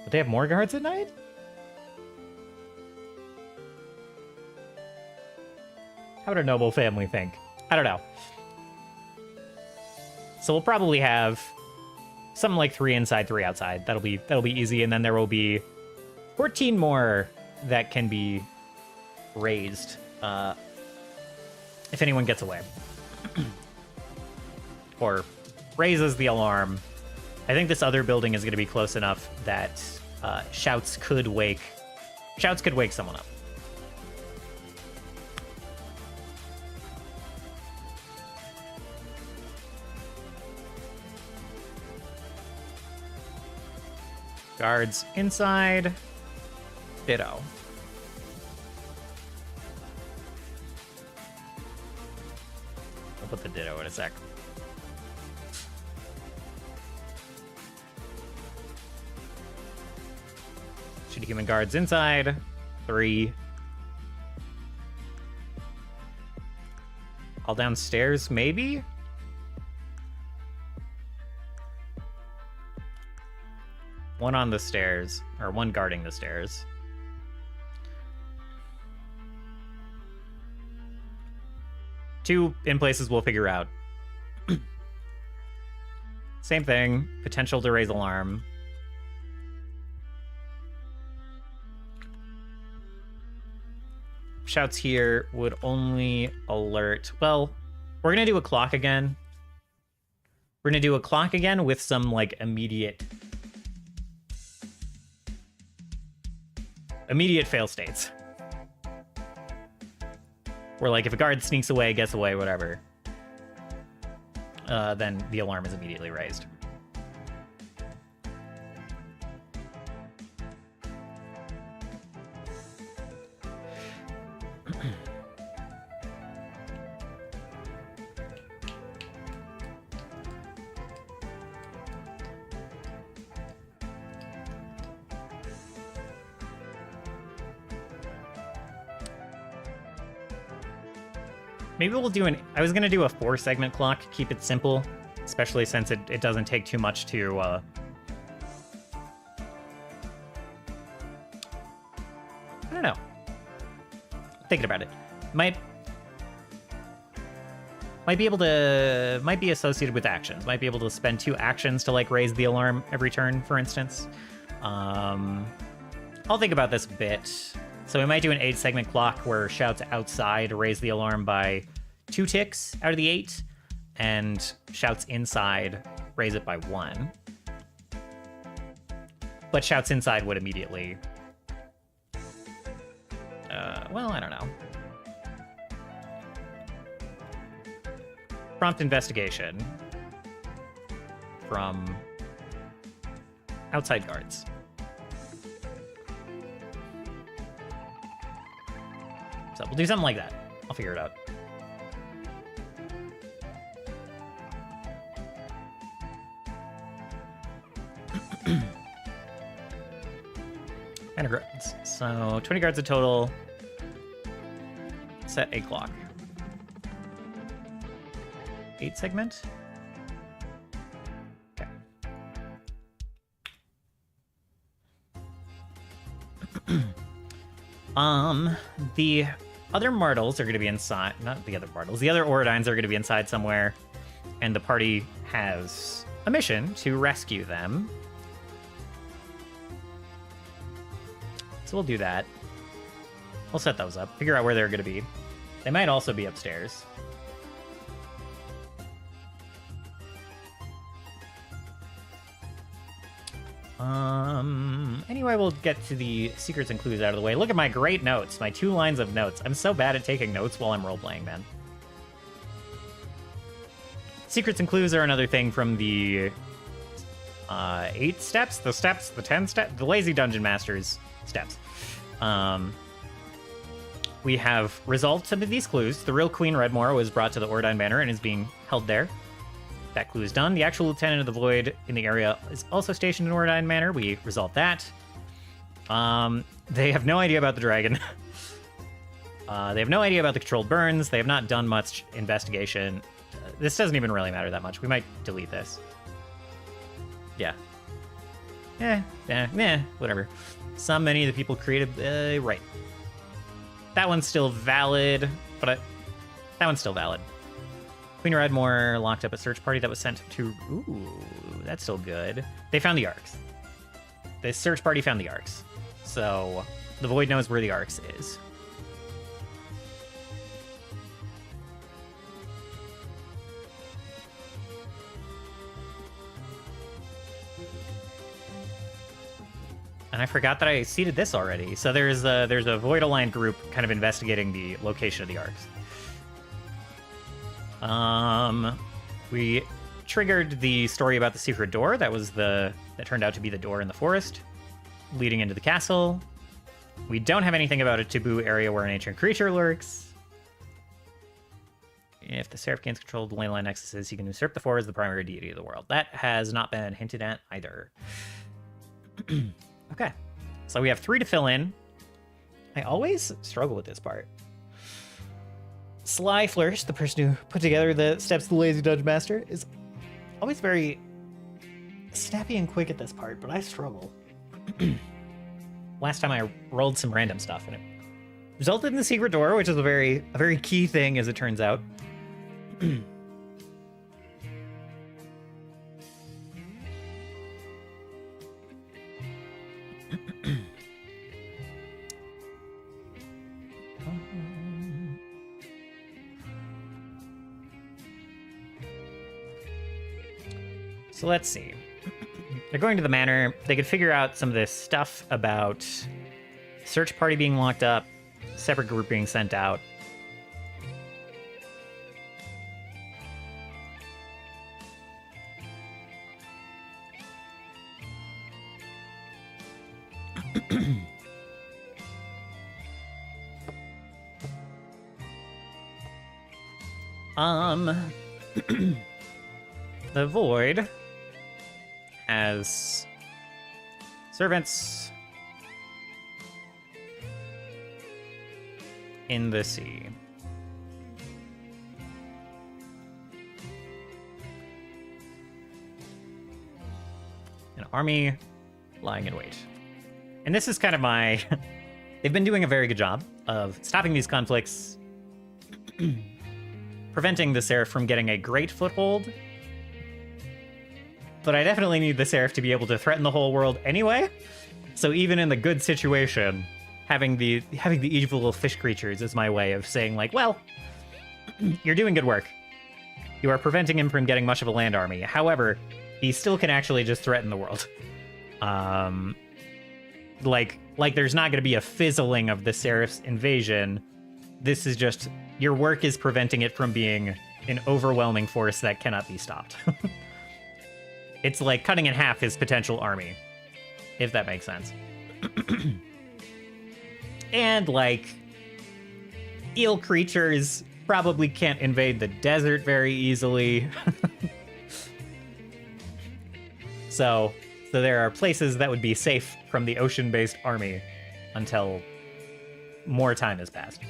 But they have more guards at night? How would a noble family think? I don't know. So we'll probably have something like 3 inside, 3 outside. That'll be easy, and then there will be 14 more that can be raised if anyone gets away. Or raises the alarm. I think this other building is going to be close enough that shouts could wake someone up. Guards inside. Ditto. I'll put the ditto in a sec. Shitty human guards inside. 3. All downstairs, maybe? One on the stairs, or 1 guarding the stairs. Two in places we'll figure out. Same thing, potential to raise alarm. Shouts here would only alert... Well, we're going to do a clock again. We're going to do a clock again with some, like, immediate fail states. Where, like, if a guard sneaks away, gets away, whatever, then the alarm is immediately raised. Maybe we'll do I was going to do a 4-segment clock, keep it simple, especially since it doesn't take too much to... I don't know. Thinking about it. Might be associated with actions. Might be able to spend 2 actions to, like, raise the alarm every turn, for instance. I'll think about this a bit. So we might do an 8-segment clock where shouts outside raise the alarm by 2 ticks out of the 8, and shouts inside raise it by 1. But shouts inside would immediately... well, I don't know. Prompt investigation from outside guards. So we'll do something like that. I'll figure it out. And guards. So 20 guards in total. Set a clock. 8-segment? Okay. The other mortals are going to be inside. Not the other mortals. The other Oradines are going to be inside somewhere. And the party has a mission to rescue them. So we'll do that. We'll set those up. Figure out where they're going to be. They might also be upstairs. Anyway, we'll get to the secrets and clues out of the way. Look at my great notes, my 2 lines of notes. I'm so bad at taking notes while I'm role-playing, man. Secrets and clues are another thing from the 8 steps, the 10 steps, the Lazy Dungeon Master's steps. We have resolved some of these clues. The real Queen Redmore was brought to the Oradine Manor and is being held there. That clue is done. The actual Lieutenant of the Void in the area is also stationed in Oradine Manor. We resolved that. They have no idea about the dragon. They have no idea about the controlled burns. They have not done much investigation. This doesn't even really matter that much. We might delete this. Yeah. Whatever. Many of the people created... right. That one's still valid, but that one's still valid. Queen Redmore locked up a search party that was sent to... Ooh, that's still good. They found the Arcs. The search party found the Arcs. So, the Void knows where the Arcs is. And I forgot that I seeded this already. So there's a Void Aligned group kind of investigating the location of the Arcs. We triggered the story about the secret door. That turned out to be the door in the forest leading into the castle. We don't have anything about a taboo area where an ancient creature lurks. If the Seraph gains control of the ley line nexuses, he can usurp the forest as the primary deity of the world. That has not been hinted at either. Okay, so we have 3 to fill in. I always struggle with this part. Sly Flourish, the person who put together the steps of the Lazy Dungeon Master, is always very snappy and quick at this part, but I struggle. Last time I rolled some random stuff, and it resulted in the secret door, which is a very key thing, as it turns out. So let's see. They're going to the manor. They could figure out some of this stuff about search party being locked up, separate group being sent out. The Void has servants in the sea. An army lying in wait. And this is kind of my... They've been doing a very good job of stopping these conflicts, preventing the Seraph from getting a great foothold. But I definitely need the Seraph to be able to threaten the whole world anyway. So even in the good situation, having the evil fish creatures is my way of saying, like, well, you're doing good work. You are preventing him from getting much of a land army. However, he still can actually just threaten the world. Like there's not going to be a fizzling of the Seraph's invasion. This is just, your work is preventing it from being an overwhelming force that cannot be stopped. It's like cutting in half his potential army, if that makes sense. And, like, eel creatures probably can't invade the desert very easily. So there are places that would be safe from the ocean-based army until more time has passed.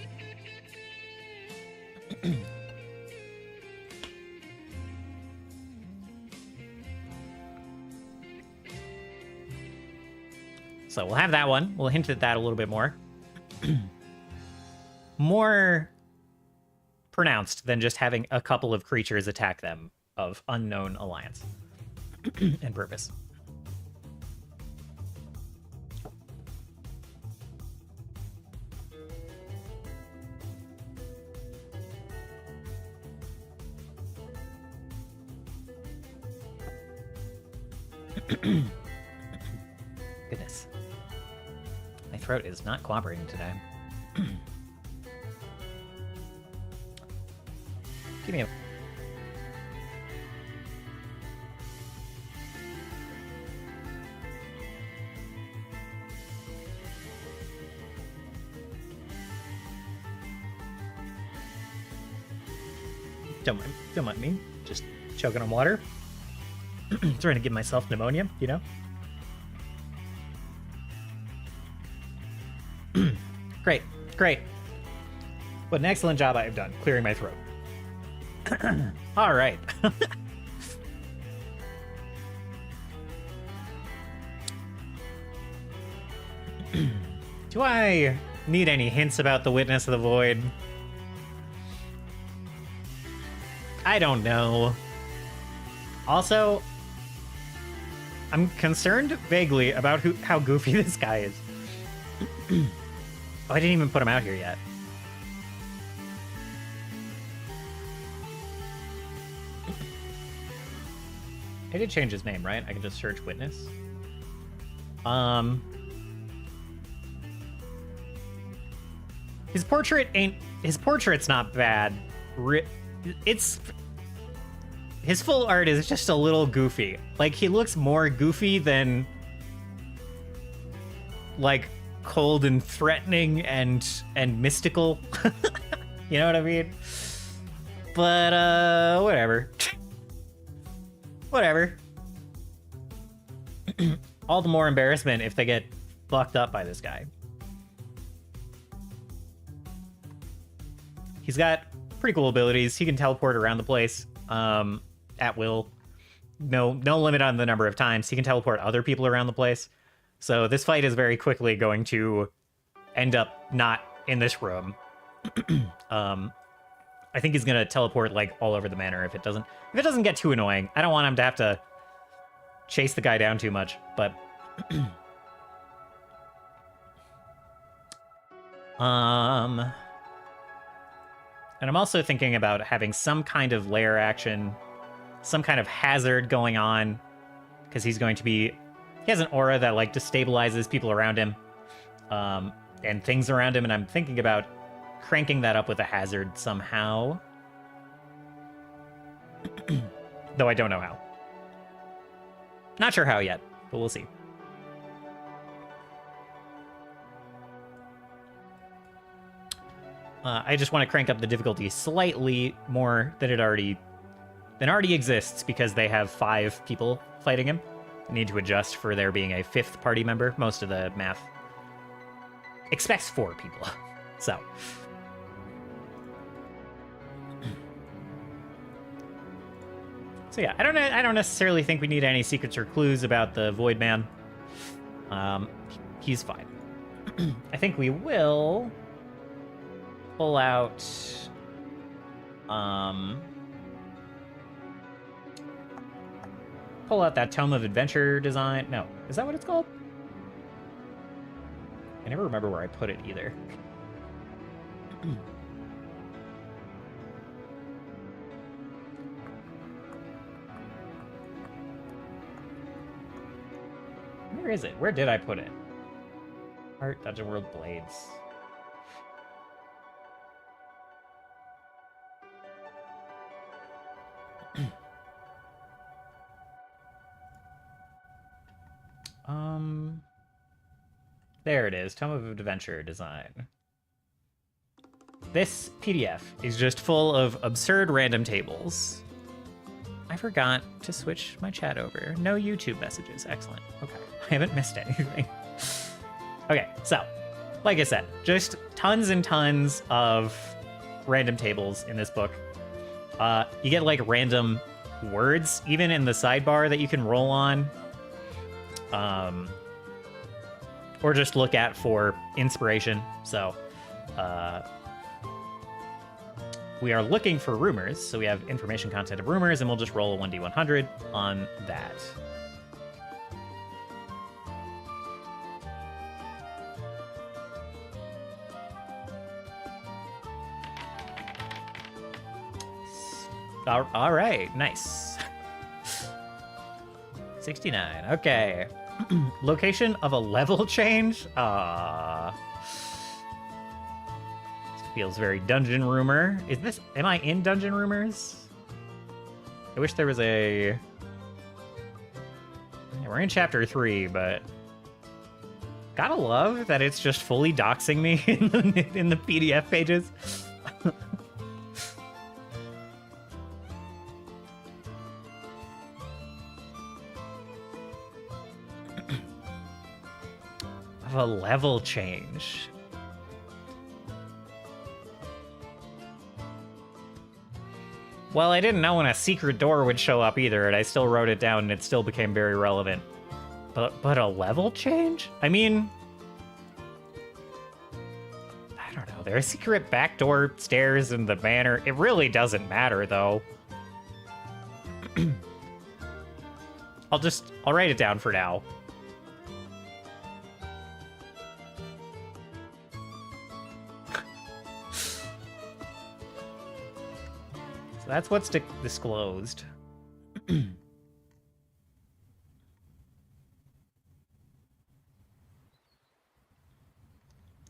So we'll have that one. We'll hint at that a little bit more. More pronounced than just having a couple of creatures attack them of unknown alliance and purpose. Goodness. My throat is not cooperating today. Give me a... Don't mind me. Just choking on water. Trying to give myself pneumonia, you know? Great. What an excellent job I have done clearing my throat. All right. Do I need any hints about the Witness of the Void? I don't know. Also, I'm concerned vaguely about how goofy this guy is. Oh, I didn't even put him out here yet. I did change his name, right? I can just search Witness. His portrait's not bad. His full art is just a little goofy. Like, he looks more goofy than, like, cold and threatening and mystical. You know what I mean? But, whatever. Whatever. All the more embarrassment if they get fucked up by this guy. He's got pretty cool abilities. He can teleport around the place at will. No limit on the number of times. He can teleport other people around the place. So this fight is very quickly going to end up not in this room. I think he's gonna teleport like all over the manor if it doesn't get too annoying. I don't want him to have to chase the guy down too much, but and I'm also thinking about having some kind of lair action, some kind of hazard going on, because he has an aura that like destabilizes people around him, and things around him, and I'm thinking about cranking that up with a hazard somehow. Though I don't know how. Not sure how yet, but we'll see. I just want to crank up the difficulty slightly more than already exists, because they have 5 people fighting him. I need to adjust for there being a 5th party member. Most of the math expects 4 people. So So yeah, I don't necessarily think we need any secrets or clues about the Void Man. He's fine. I think we will pull out that Tome of Adventure design. No, is that what it's called? I never remember where I put it either. Where is it? Where did I put it? Art Dungeon World Blades. There it is. Tome of Adventure design. This PDF is just full of absurd random tables. I forgot to switch my chat over. No YouTube messages. Excellent. Okay. I haven't missed anything. Okay, so, like I said, just tons and tons of random tables in this book. You get, like, random words, even in the sidebar that you can roll on. Or just look at for inspiration. So, we are looking for rumors, so we have information content of rumors, and we'll just roll a 1d100 on that. All right, nice. 69, okay. Location of a level change? Feels very Dungeon Rumor. Am I in Dungeon Rumors? I wish there was a... Yeah, we're in Chapter 3, but... Gotta love that it's just fully doxing me in the PDF pages. Of a level change. Well, I didn't know when a secret door would show up either, and I still wrote it down, and it still became very relevant. But a level change? I mean... I don't know. There are secret backdoor stairs in the manor. It really doesn't matter, though. I'll write it down for now. That's what's disclosed.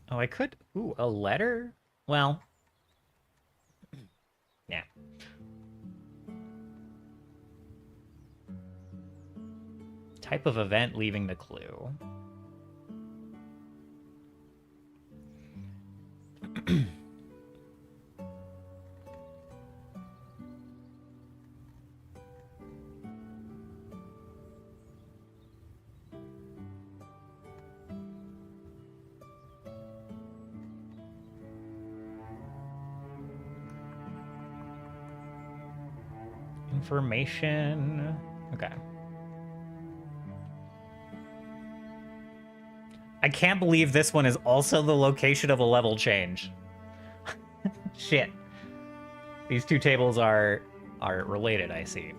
Oh, I could... Ooh, a letter? Well... Yeah. Type of event leaving the clue. Information. Okay. I can't believe this one is also the location of a level change. Shit. These two tables are related, I see.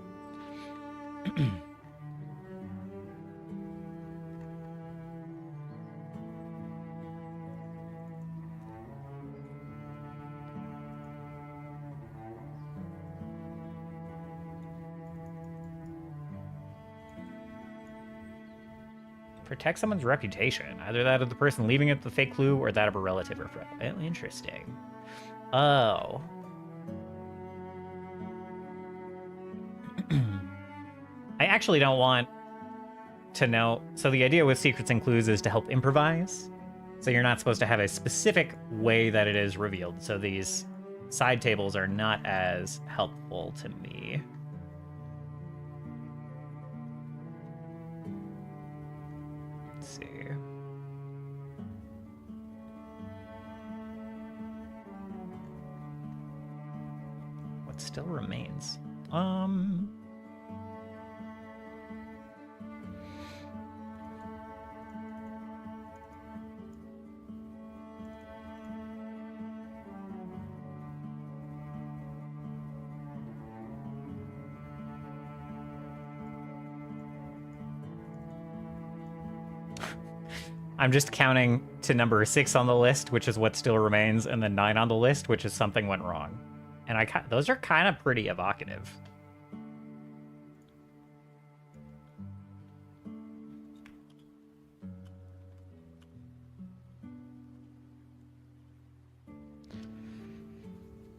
Protect someone's reputation. Either that of the person leaving it the fake clue or that of a relative or friend. Oh, interesting. Oh. I actually don't want to know. So the idea with secrets and clues is to help improvise. So you're not supposed to have a specific way that it is revealed. So these side tables are not as helpful to me. Let's see. What still remains? I'm just counting to number 6 on the list, which is what still remains, and then 9 on the list, which is something went wrong. And those are kind of pretty evocative.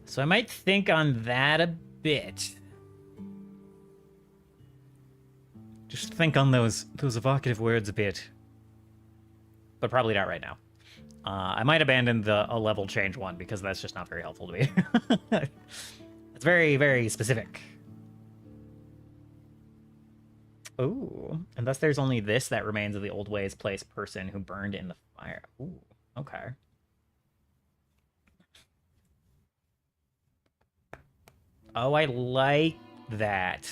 So I might think on that a bit. Just think on those evocative words a bit. But probably not right now. I might abandon a level change one because that's just not very helpful to me. It's very, very specific. Ooh, and thus there's only this that remains of the old ways place person who burned in the fire. Ooh, okay. Oh, I like that.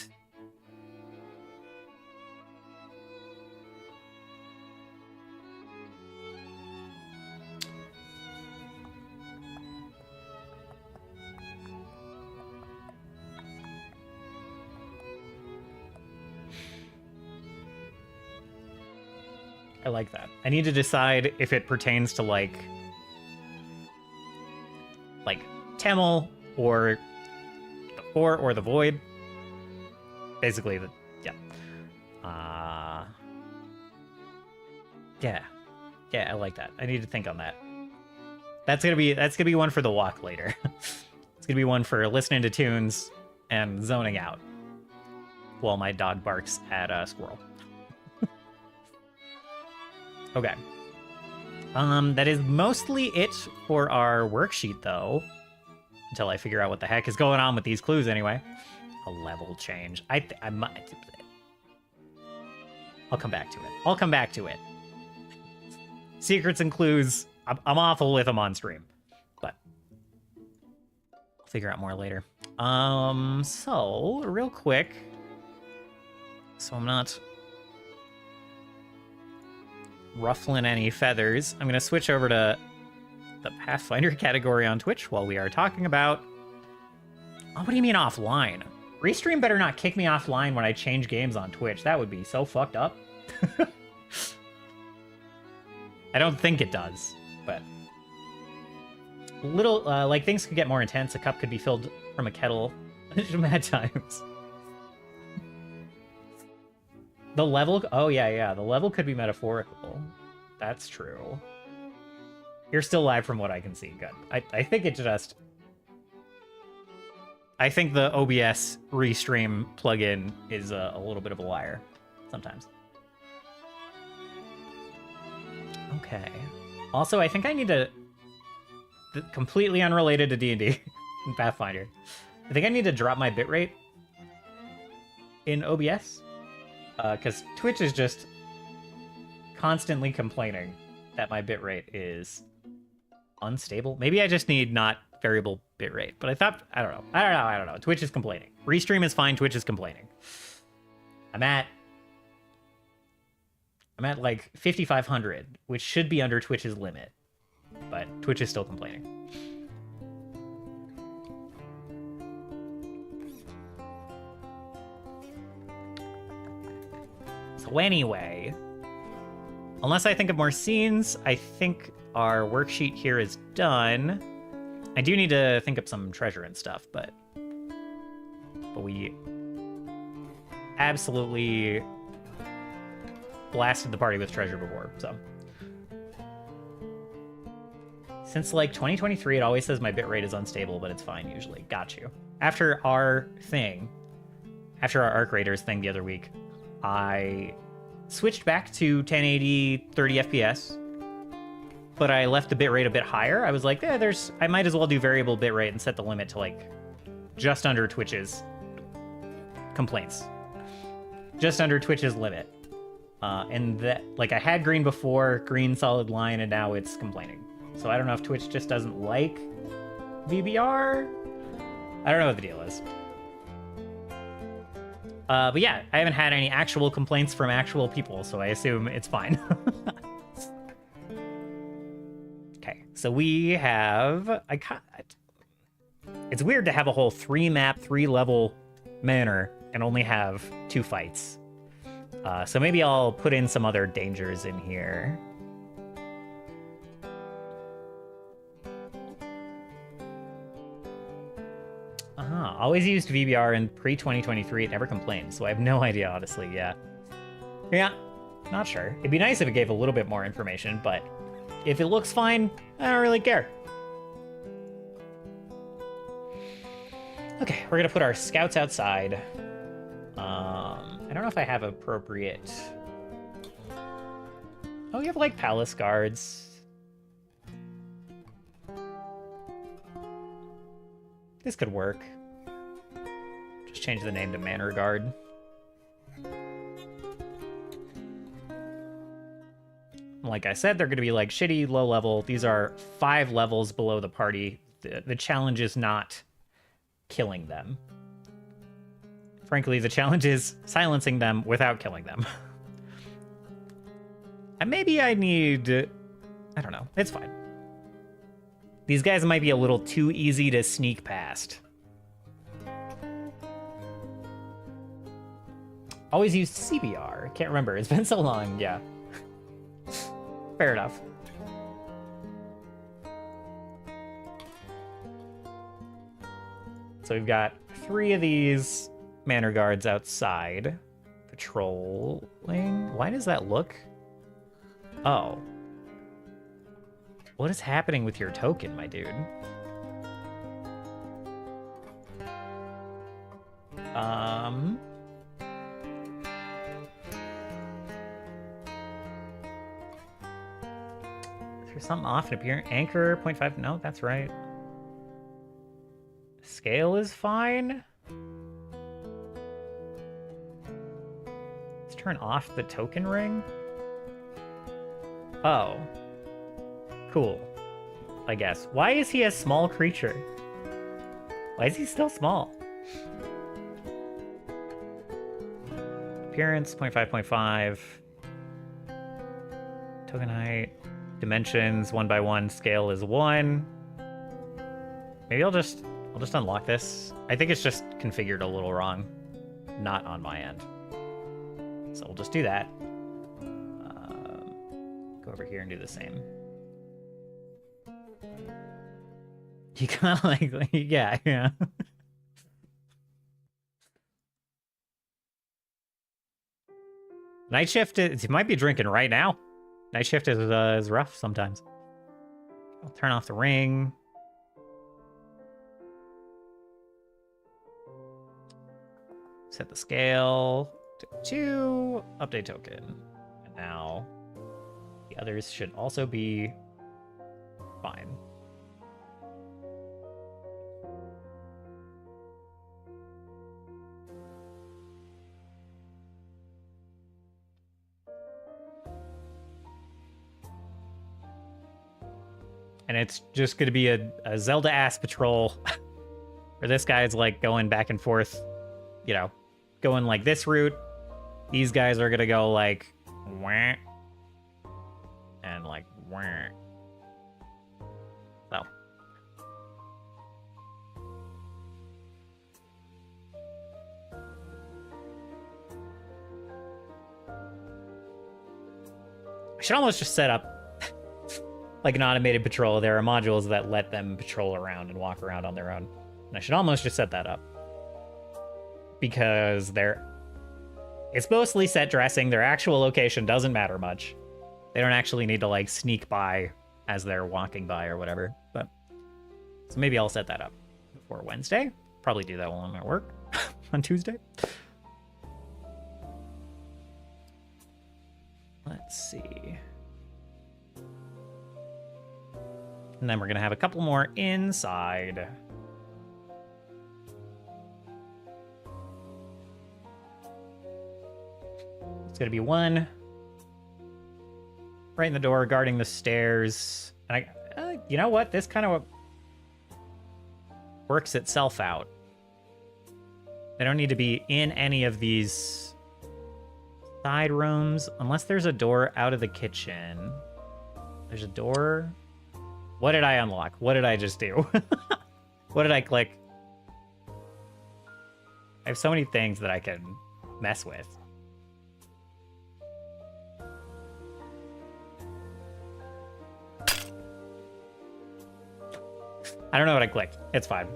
I like that. I need to decide if it pertains to like Tamil or the Four or the Void. Basically, yeah. Yeah, I like that. I need to think on that. That's gonna be one for the walk later. It's gonna be one for listening to tunes and zoning out while my dog barks at a squirrel. Okay. That is mostly it for our worksheet, though. Until I figure out what the heck is going on with these clues, anyway. A level change. I might. I'll come back to it. I'll come back to it. Secrets and clues. I'm awful with them on stream, but I'll figure out more later. So real quick. So I'm not ruffling any feathers. I'm going to switch over to the Pathfinder category on Twitch while we are talking about... Oh, what do you mean offline? Restream better not kick me offline when I change games on Twitch. That would be so fucked up. I don't think it does, but... Little, like, things could get more intense. A cup could be filled from a kettle. Mad times. The level... Oh, yeah. The level could be metaphorical. That's true. You're still live from what I can see. Good. I think it just... I think the OBS restream plugin is a little bit of a liar. Sometimes. Okay. Also, I think I need to... Completely unrelated to D&D and Pathfinder. I think I need to drop my bitrate in OBS. Because Twitch is just constantly complaining that my bitrate is unstable. Maybe I just need not variable bitrate. But I thought, I don't know. Twitch is complaining. Restream is fine. Twitch is complaining. I'm at like 5,500, which should be under Twitch's limit. But Twitch is still complaining. So anyway, unless I think of more scenes, I think our worksheet here is done. I do need to think up some treasure and stuff, but we absolutely blasted the party with treasure before, so. Since, like, 2023, it always says my bitrate is unstable, but it's fine usually. Got you. After our Arc Raiders thing the other week, I switched back to 1080 30 FPS, but I left the bitrate a bit higher. I was like, I might as well do variable bitrate and set the limit to, like, just under Twitch's complaints. Just under Twitch's limit. And that, like, I had green before, green solid line, and now it's complaining. So I don't know if Twitch just doesn't like VBR. I don't know what the deal is. But yeah, I haven't had any actual complaints from actual people, so I assume it's fine. Okay, so we have... It's weird to have a whole 3-map, 3-level manor and only have 2 fights. So maybe I'll put in some other dangers in here. Always used VBR in pre-2023. It never complained, so I have no idea, honestly. Yeah. Yeah, not sure. It'd be nice if it gave a little bit more information, but if it looks fine, I don't really care. Okay, we're gonna put our scouts outside. I don't know if I have appropriate... Oh, you have, like, palace guards. This could work. Just change the name to Manor Guard. Like I said, they're going to be, like, shitty, low level. These are 5 levels below the party. The challenge is not killing them. Frankly, the challenge is silencing them without killing them. And maybe I need... I don't know. It's fine. These guys might be a little too easy to sneak past. Always used CBR. Can't remember. It's been so long. Yeah. Fair enough. So we've got 3 of these Manor Guards outside patrolling. Why does that look? Oh. What is happening with your token, my dude? Is there something off in appearance? Anchor 0.5? No, that's right. Scale is fine. Let's turn off the token ring. Oh. Cool. I guess. Why is he a small creature? Why is he still small? Appearance, 0.5. Token height. Dimensions, 1 by 1. Scale is 1. Maybe I'll just unlock this. I think it's just configured a little wrong. Not on my end. So we'll just do that. Go over here and do the same. You kind of like, yeah. Night shift is, you might be drinking right now. Night shift is rough sometimes. I'll turn off the ring. Set the scale to 2. Update token. And now the others should also be fine. And it's just going to be a Zelda-ass patrol. Where this guy's, like, going back and forth. You know, going, like, this route. These guys are going to go, like... Wah, and, like, wah. So. I should almost just set up like an automated patrol. There are modules that let them patrol around and walk around on their own. And I should almost just set that up. Because it's mostly set dressing. Their actual location doesn't matter much. They don't actually need to, like, sneak by as they're walking by or whatever. But so maybe I'll set that up before Wednesday. Probably do that while I'm at work on Tuesday. Let's see. And then we're going to have a couple more inside. It's going to be 1 right in the door, guarding the stairs. And you know what? This kind of works itself out. They don't need to be in any of these side rooms, unless there's a door out of the kitchen. There's a door. What did I unlock? What did I just do? What did I click? I have so many things that I can mess with. I don't know what I clicked. It's fine.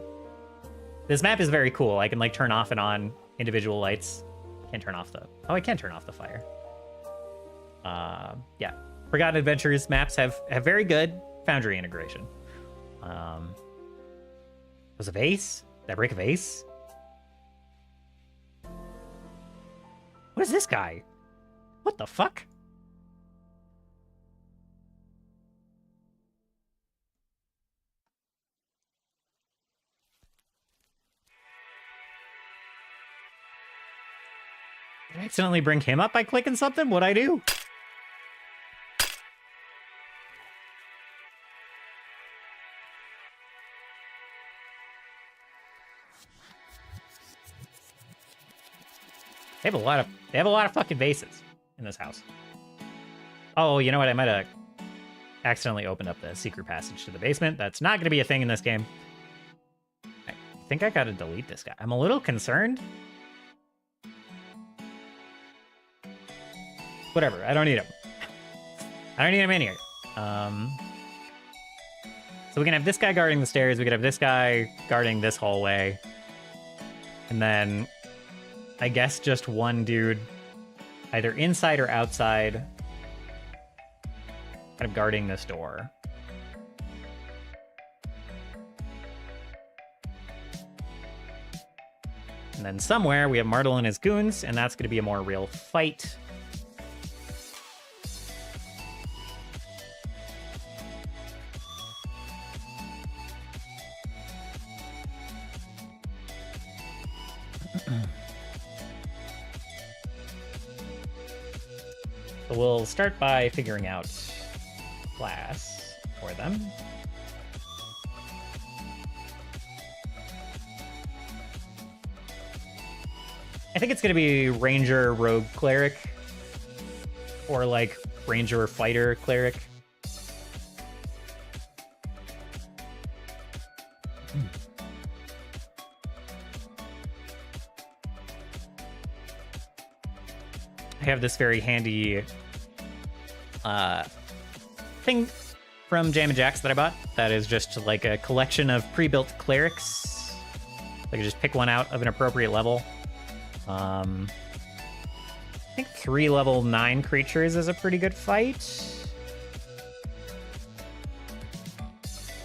This map is very cool. I can like turn off and on individual lights. Can't turn off the... Oh, I can turn off the fire. Yeah. Forgotten Adventures maps have very good Foundry integration. Was a vase? Did I break a vase? What is this guy? What the fuck? Did I accidentally bring him up by clicking something? What'd I do? They have a lot of fucking vases in this house. Oh, you know what? I might have accidentally opened up the secret passage to the basement. That's not going to be a thing in this game. I think I got to delete this guy. I'm a little concerned. Whatever. I don't need him. I don't need him in here. So we can have this guy guarding the stairs. We could have this guy guarding this hallway. And then I guess just one dude either inside or outside kind of guarding this door. And then somewhere we have Martel and his goons, and that's going to be a more real fight. So we'll start by figuring out class for them. I think it's going to be Ranger, Rogue, Cleric, or like Ranger, Fighter, Cleric. I have this very handy thing from Jam and Jacks that I bought that is just like a collection of pre-built clerics. I can just pick one out of an appropriate level. I think 3 level 9 creatures is a pretty good fight.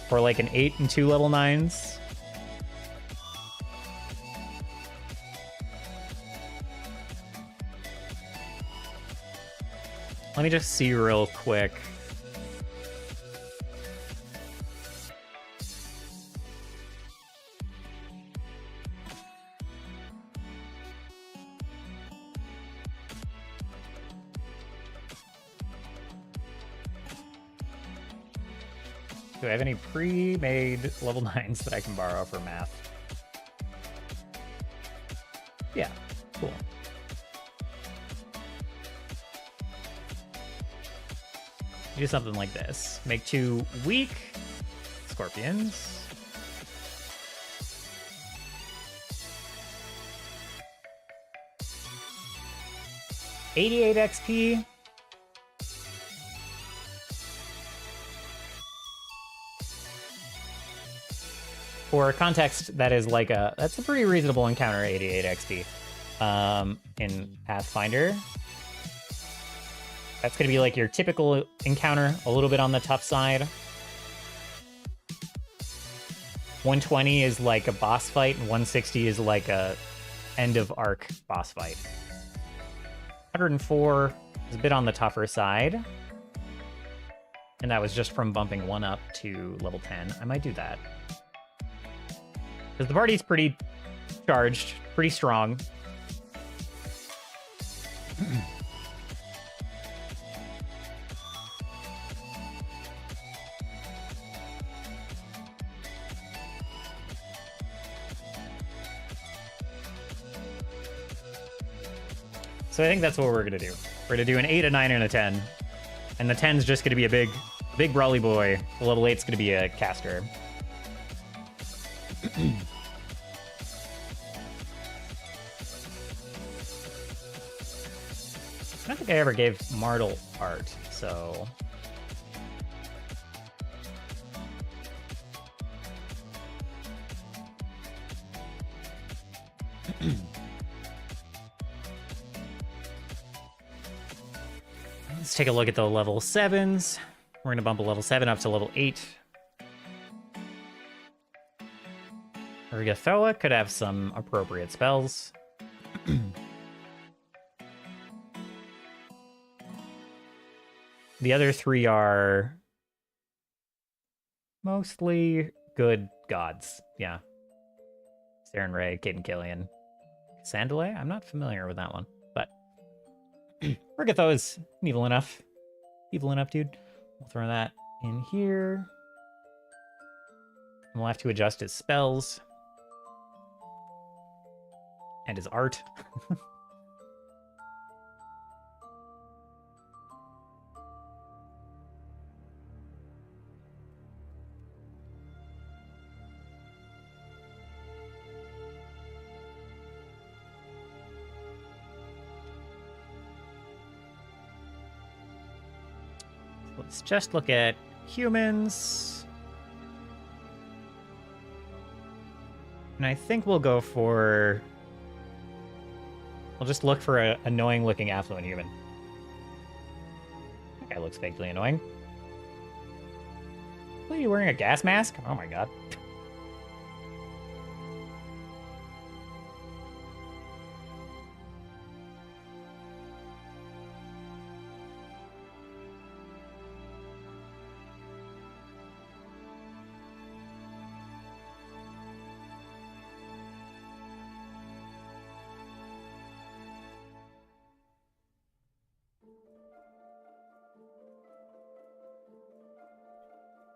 Or like an 8 and 2 level 9s. Let me just see real quick. Do I have any pre-made level 9s that I can borrow for math? Yeah, cool. Do something like this. Make 2 weak scorpions. $88 XP. For context, that's a pretty reasonable encounter, 88 XP. In Pathfinder. That's going to be like your typical encounter, a little bit on the tough side. 120 is like a boss fight, and 160 is like a end of arc boss fight. 104 is a bit on the tougher side. And that was just from bumping 1 up to level 10. I might do that. Because the party's pretty charged, pretty strong. So I think that's what we're going to do. We're going to do an 8, a 9, and a 10. And the 10's just going to be a big brawly boy. The level 8's going to be a caster. I don't think I ever gave Martel art, so... Let's take a look at the level 7s. We're going to bump a level 7 up to level 8. Urgathoa could have some appropriate spells. The other 3 are mostly good gods. Yeah. Saren Ray, Caden Killian. Sandalay? I'm not familiar with that one, but Urgathoa is evil enough. Evil enough, dude. We'll throw that in here. And we'll have to adjust his spells. And his art. Let's just look at humans. And I think we'll go for... We'll just look for an annoying-looking affluent human. That guy looks vaguely annoying. Are you wearing a gas mask? Oh my god.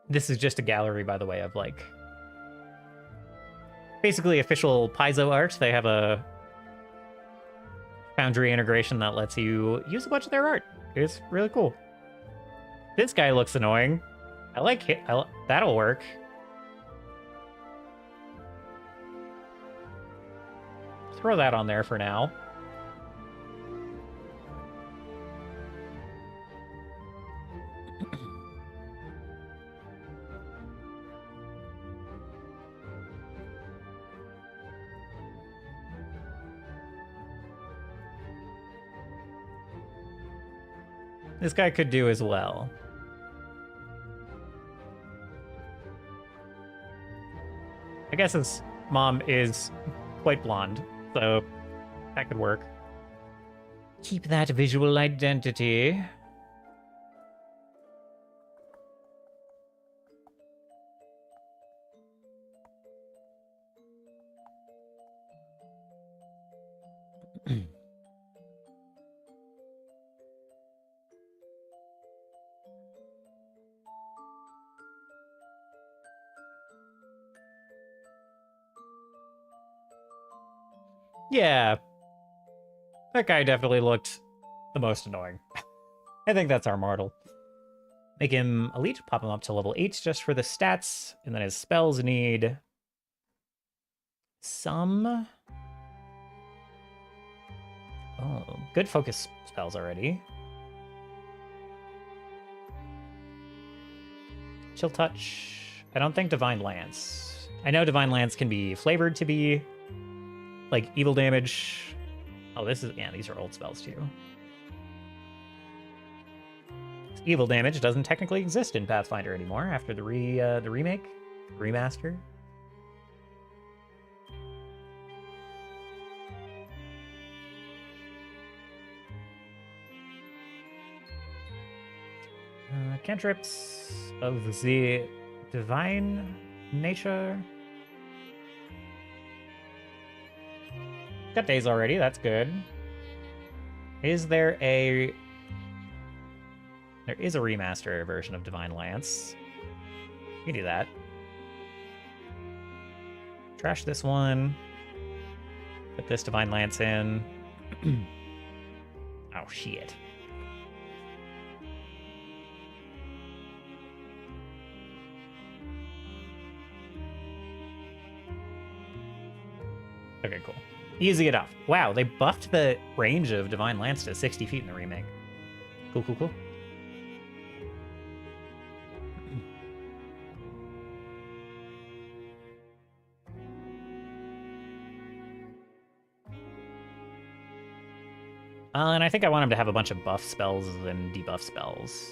This is just a gallery, by the way, of, like, basically official Paizo art. They have a Foundry integration that lets you use a bunch of their art. It's really cool. This guy looks annoying. I like it. That'll work. Throw that on there for now. This guy could do as well. I guess his mom is quite blonde, so that could work. Keep that visual identity. Yeah, that guy definitely looked the most annoying. I think that's our mortal. Make him elite, pop him up to level 8 just for the stats, and then his spells need some... Oh, good focus spells already. Chill Touch. I don't think Divine Lance. I know Divine Lance can be flavored to be like evil damage. Oh, this is... Yeah, these are old spells too. Evil damage doesn't technically exist in Pathfinder anymore after the remake, remaster. Cantrips of the divine nature. Got days already, that's good. Is there a... There is a remaster version of Divine Lance. You can do that. Trash this one. Put this Divine Lance in. Oh, shit. Okay, cool. Easy enough. Wow, they buffed the range of Divine Lance to 60 feet in the remake. Cool, cool, cool. And I think I want him to have a bunch of buff spells and debuff spells.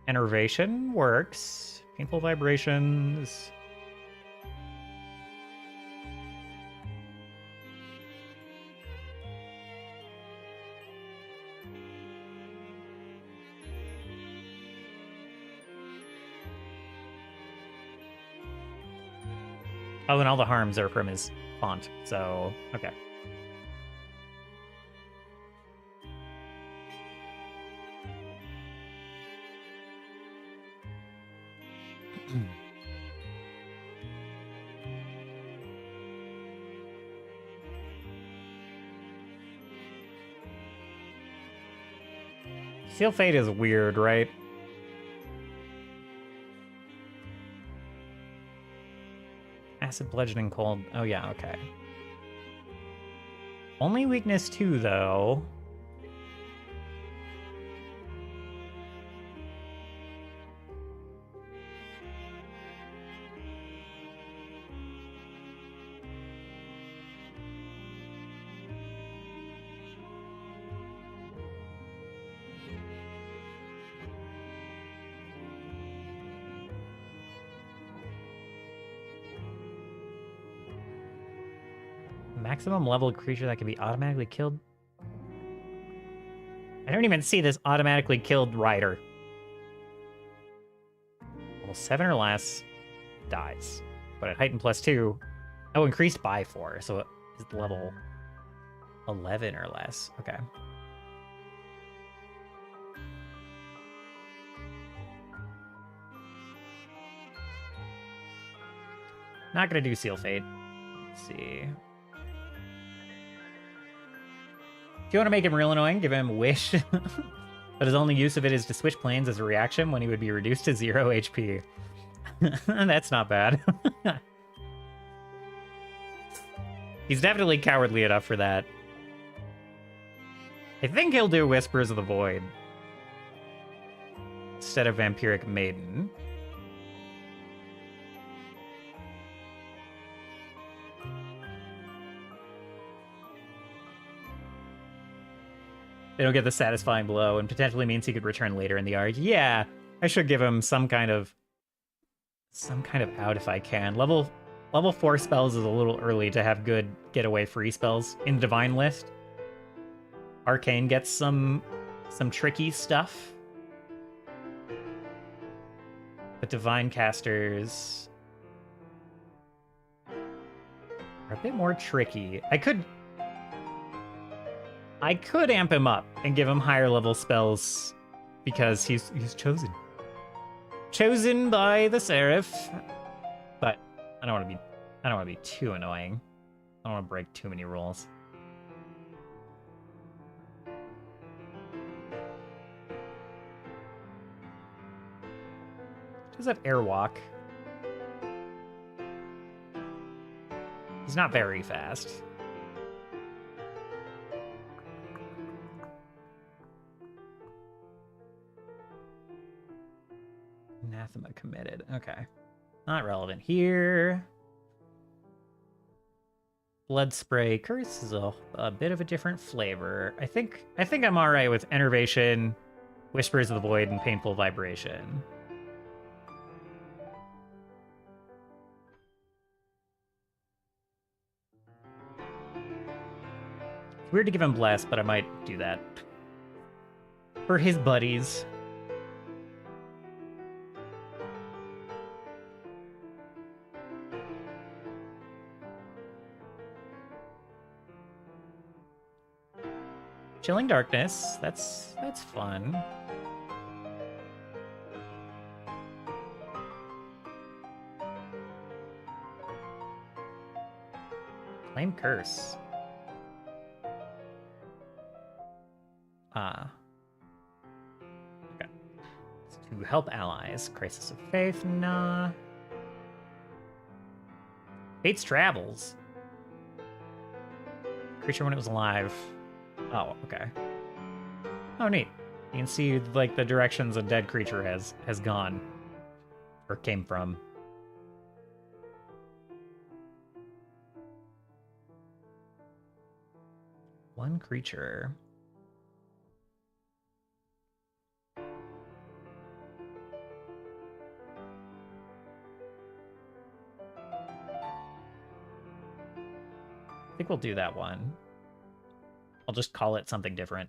Enervation works. Painful vibrations. Oh, and all the harms are from his font, so okay. Seal Fate is weird, right? Acid, bludgeoning, cold. Oh yeah, okay. Only weakness 2, though. Maximum level creature that can be automatically killed. I don't even see this automatically killed rider. Level 7 or less dies. But at heightened +2, oh, increased by 4, so it's level 11 or less. Okay. Not gonna do Seal Fate. Let's see. If you want to make him real annoying, give him Wish. But his only use of it is to switch planes as a reaction when he would be reduced to 0 HP. That's not bad. He's definitely cowardly enough for that. I think he'll do Whispers of the Void instead of Vampiric Maiden. They don't get the satisfying blow, and potentially means he could return later in the arc. Yeah, I should give him some kind of out if I can. Level 4 spells is a little early to have good getaway free spells in Divine list. Arcane gets some tricky stuff, but Divine casters are a bit more tricky. I could amp him up and give him higher level spells because he's chosen. Chosen by the Seraph. But I don't want to be too annoying. I don't want to break too many rules. Does have Airwalk. He's not very fast. Anathema committed. Okay. Not relevant here. Blood Spray Curse is a bit of a different flavor. I think I'm alright with Enervation, Whispers of the Void, and Painful Vibration. It's weird to give him Bless, but I might do that. For his buddies. Chilling Darkness, that's fun. Flame Curse. Okay. It's to help allies. Crisis of Faith, nah. Fate's Travels. Creature when it was alive. Oh, okay. Oh, neat. You can see, like, the directions a dead creature has gone. Or came from. One creature. I think we'll do that one. I'll just call it something different.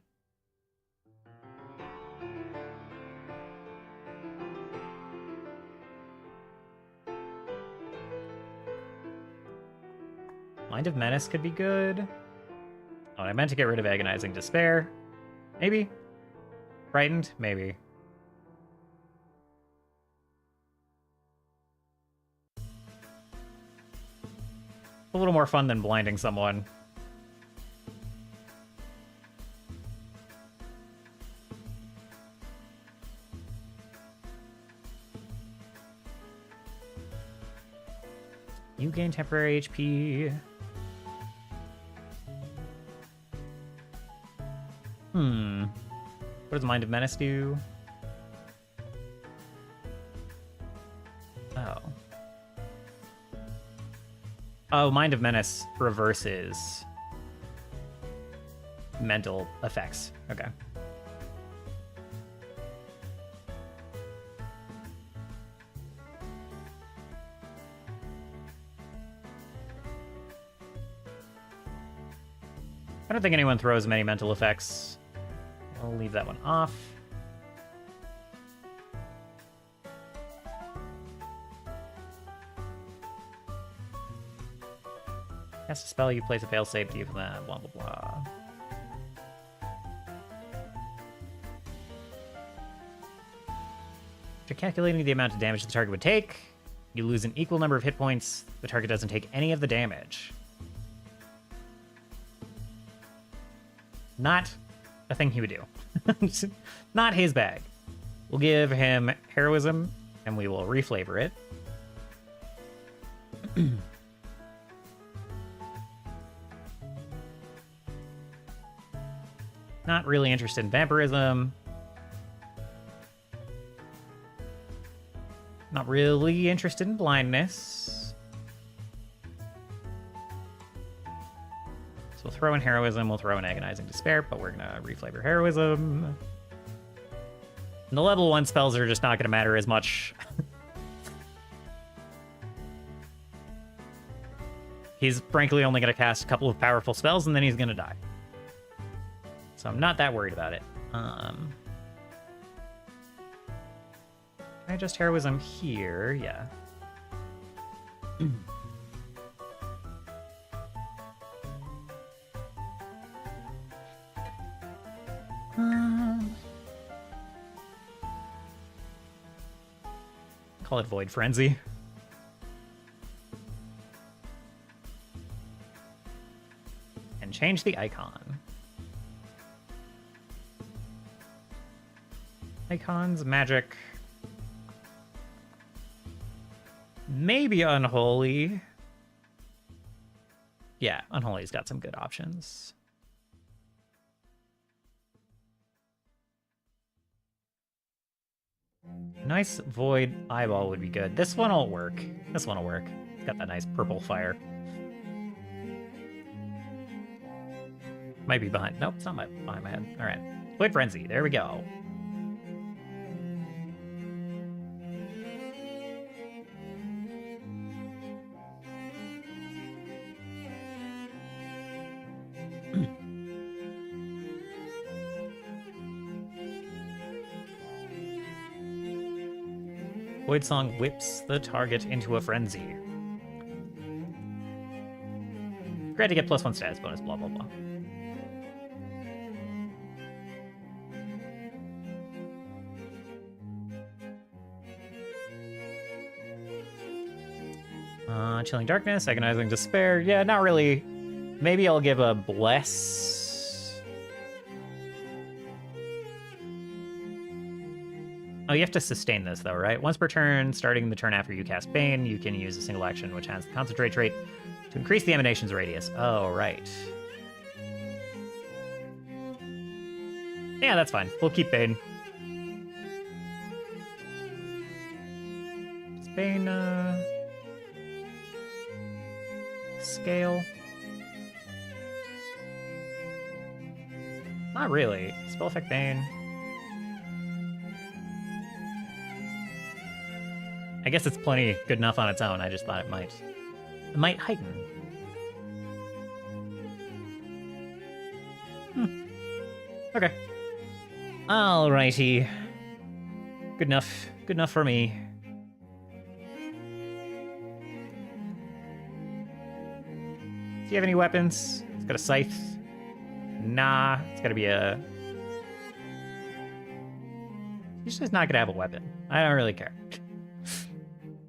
Mind of Menace could be good. Oh, I meant to get rid of Agonizing Despair. Maybe. Frightened? Maybe. A little more fun than blinding someone. You gain temporary HP. What does Mind of Menace do? Oh. Oh, Mind of Menace reverses mental effects. Okay. I don't think anyone throws many mental effects. I'll leave that one off. Cast a spell, you place a failsafe, do that, blah, blah, blah. After calculating the amount of damage the target would take, you lose an equal number of hit points. The target doesn't take any of the damage. Not a thing he would do. Not his bag. We'll give him Heroism, and we will reflavor it. Not really interested in Vampirism. Not really interested in Blindness. So we'll throw in Heroism, we'll throw in Agonizing Despair, but we're gonna reflavor Heroism. And the level 1 spells are just not gonna matter as much. He's frankly only gonna cast a couple of powerful spells and then he's gonna die. So I'm not that worried about it. Can I just Heroism here? Yeah. Call it Void Frenzy. And change the icon. Icons, magic. Maybe Unholy. Yeah, Unholy's got some good options. Nice Void Eyeball would be good. This one will work. This one will work. It's got that nice purple fire. Might be behind. Nope, it's not behind my head. All right. Void Frenzy. There we go. Void Song whips the target into a frenzy. Great to get +1 status bonus, blah, blah, blah. Chilling Darkness, Agonizing Despair. Yeah, not really. Maybe I'll give a Bless. Oh, you have to sustain this, though, right? Once per turn, starting the turn after you cast Bane, you can use a single action which has the Concentrate trait to increase the emanation's radius. Oh, right. Yeah, that's fine. We'll keep Bane. Does Bane, scale? Not really. Spell effect Bane. I guess it's plenty good enough on its own. I just thought it might heighten. Okay. Alrighty. Good enough. Good enough for me. Do you have any weapons? It's got a scythe. Nah, it's gotta be a... He's just not gonna have a weapon. I don't really care.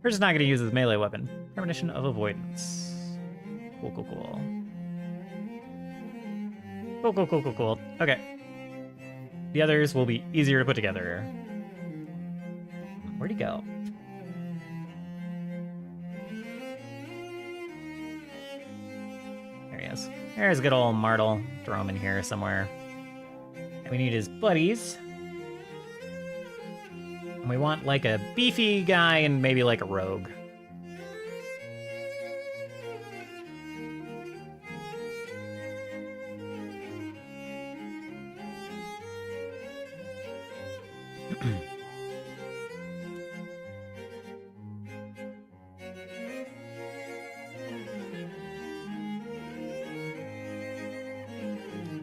We're just not gonna use his melee weapon. Premonition of Avoidance. Cool, cool, cool. Cool, cool, cool, cool, cool. Okay. The others will be easier to put together. Where'd he go? There he is. There's good old Martel. Throw him in here somewhere. And we need his buddies. And we want like a beefy guy and maybe like a rogue.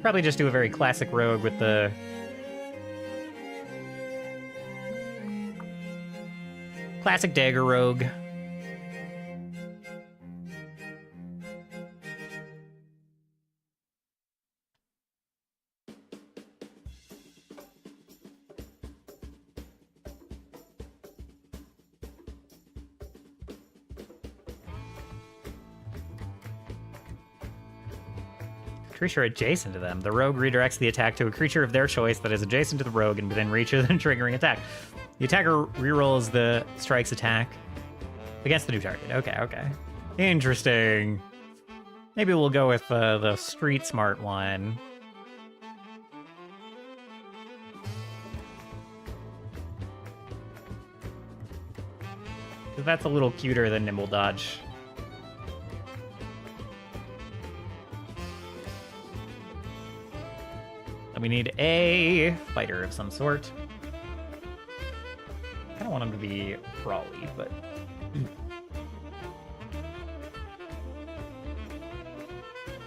Probably just do a very classic rogue with the classic dagger rogue. Creature adjacent to them. The rogue redirects the attack to a creature of their choice that is adjacent to the rogue and within reach of the triggering attack. The attacker rerolls the strike's attack against the new target. Okay, okay. Interesting. Maybe we'll go with the street smart one. Because that's a little cuter than Nimble Dodge. And we need a fighter of some sort. I kind of want him to be brawly, but...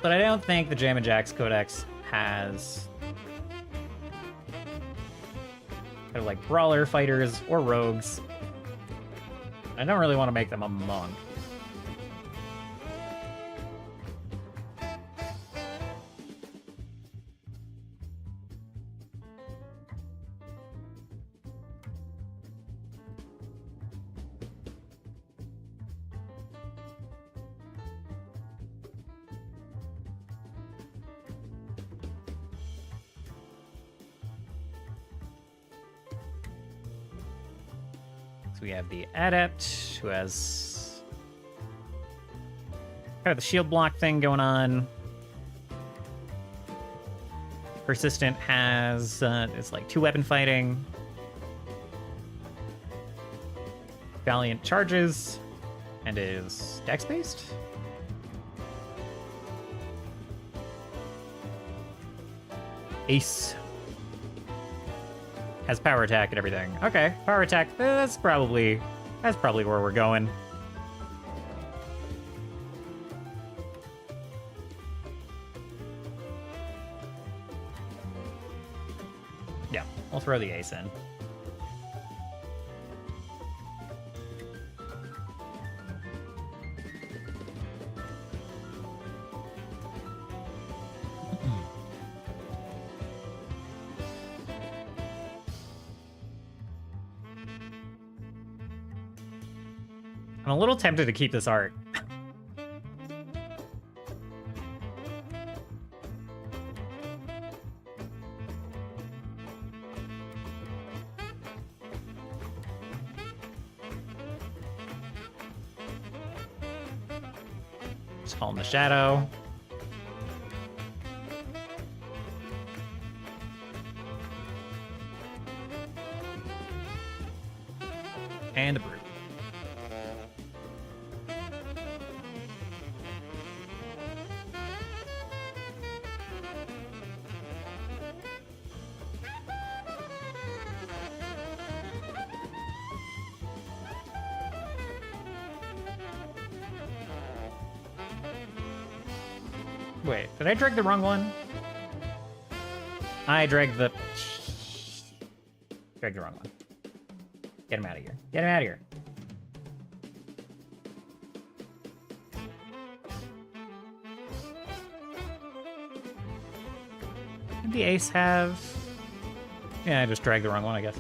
But I don't think the Jam and Jax Codex has... kind of like brawler fighters or rogues. I don't really want to make them a monk. We have the Adept, who has kind of the shield block thing going on. Persistent has, it's like 2-weapon fighting. Valiant charges, and is dex-based. Ace. Has power attack and everything. Okay, power attack. That's probably where we're going. Yeah, we'll throw the ace in. I'm a little tempted to keep this art. Just call him the Shadow. And the Brute. Wait, did I drag the wrong one? I dragged the... Dragged the wrong one. Get him out of here. Get him out of here. Did the ace have... Yeah, I just dragged the wrong one, I guess.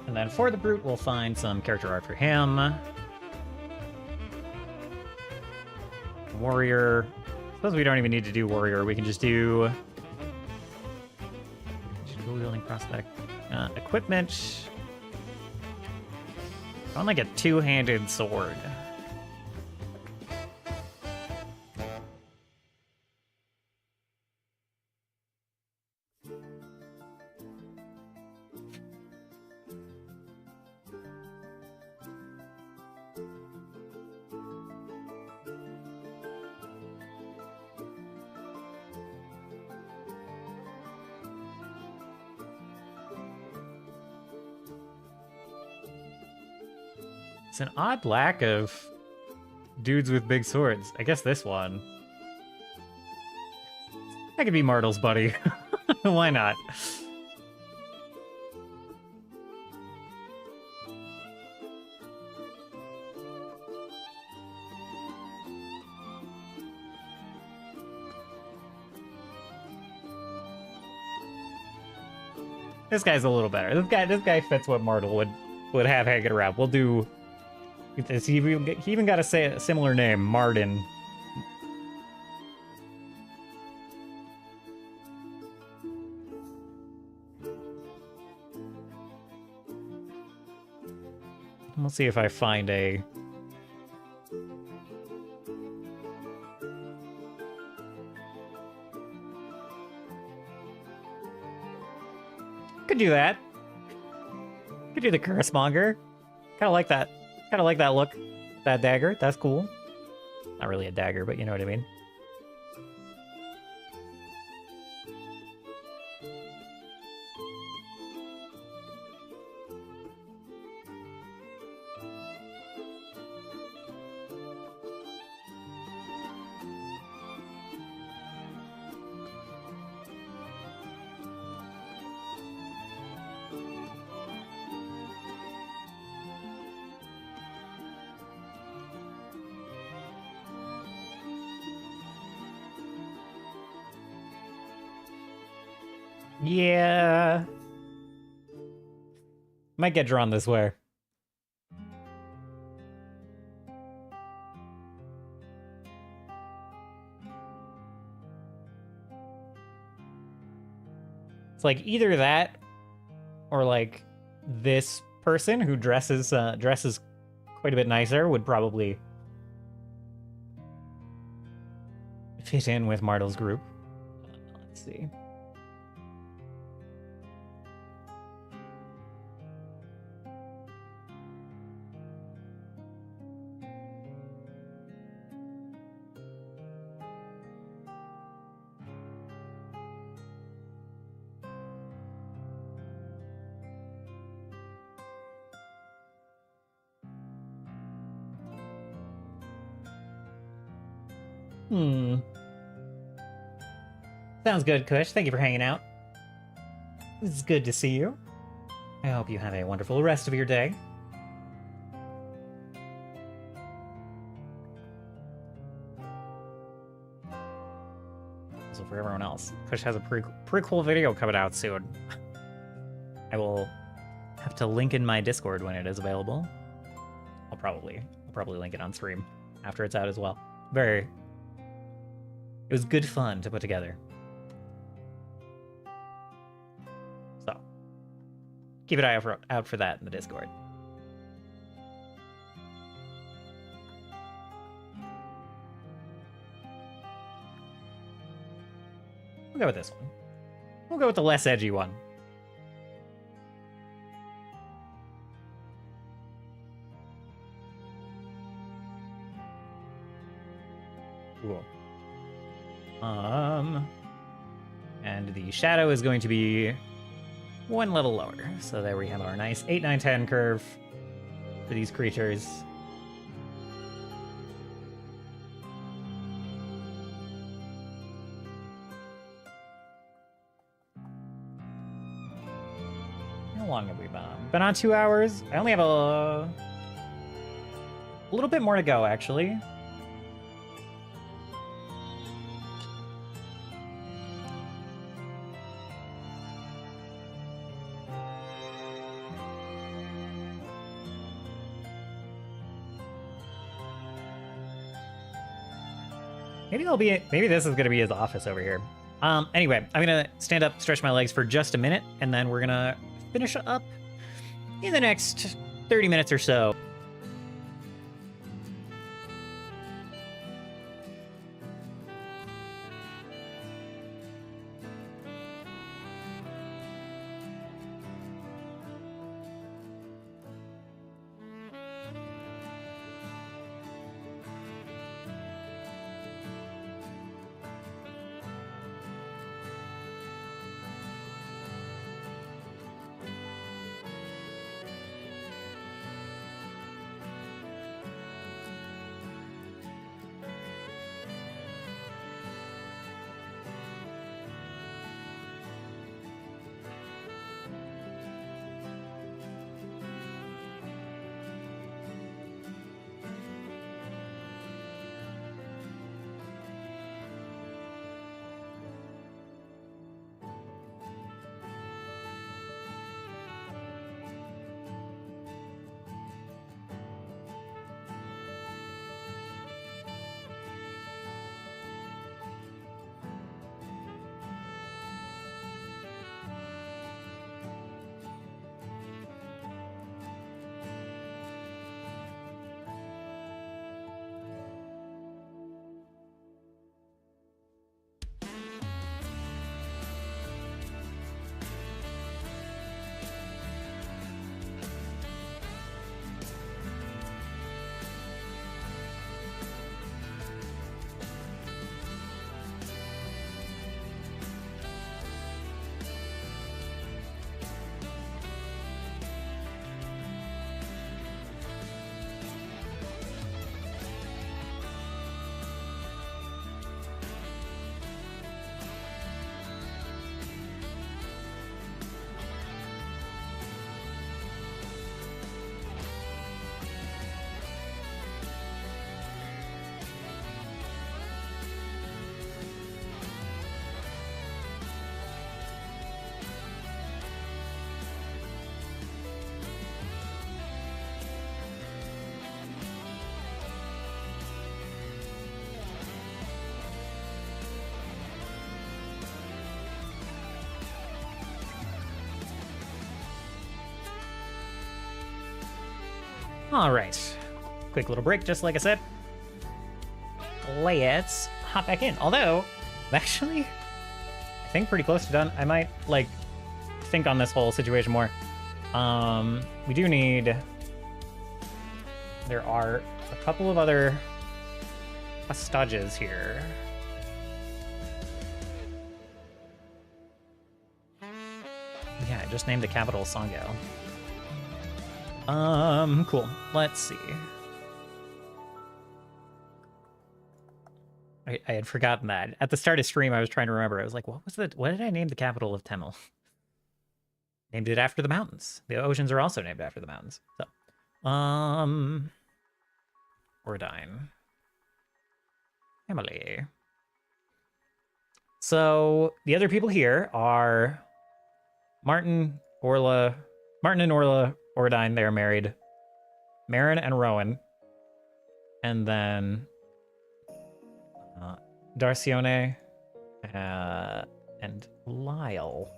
And then for the brute, we'll find some character art for him. Warrior. I suppose we don't even need to do warrior. We can just do wielding prosthetic equipment. I want like a two-handed sword. It's an odd lack of dudes with big swords. I guess this one. I could be Martel's buddy. Why not? This guy's a little better. This guy fits what Martel would have hanging around. We'll do. He even got a similar name, Martin. We'll see if I find a... Could do that. Could do the Cursemonger. Kind of like that. Kind of like that look. That dagger. That's cool. Not really a dagger, but you know what I mean. Yeah. Might get drawn this way. It's like either that or like this person who dresses quite a bit nicer would probably fit in with Martel's group. Let's see. Sounds good, Kush. Thank you for hanging out. It's good to see you. I hope you have a wonderful rest of your day. So for everyone else, Kush has a pretty cool video coming out soon. I will have to link in my Discord when it is available. I'll probably link it on stream after it's out as well. It was good fun to put together. So, keep an eye out for that in the Discord. We'll go with this one. We'll go with the less edgy one. And the shadow is going to be one level lower. So there we have our nice 8, 9, 10 curve for these creatures. How long have we been on? Been on 2 hours? I only have a little bit more to go, actually. Maybe this is gonna be his office over here. Anyway, I'm gonna stand up, stretch my legs for just a minute, and then we're gonna finish up in the next 30 minutes or so. All right, quick little break, just like I said. Let's hop back in. Although, actually, I think pretty close to done. I might, like, think on this whole situation more. We do need... There are a couple of other hostages here. Yeah, I just named the capital Sangyo. Cool. Let's see. I had forgotten that. At the start of stream, I was trying to remember. I was like, what did I name the capital of Temel? Named it after the mountains. The oceans are also named after the mountains. So, Ordine. Emily. So, the other people here are Martin and Orla Ordine. They're married. Marin and Rowan. And then Darcione and Lyle.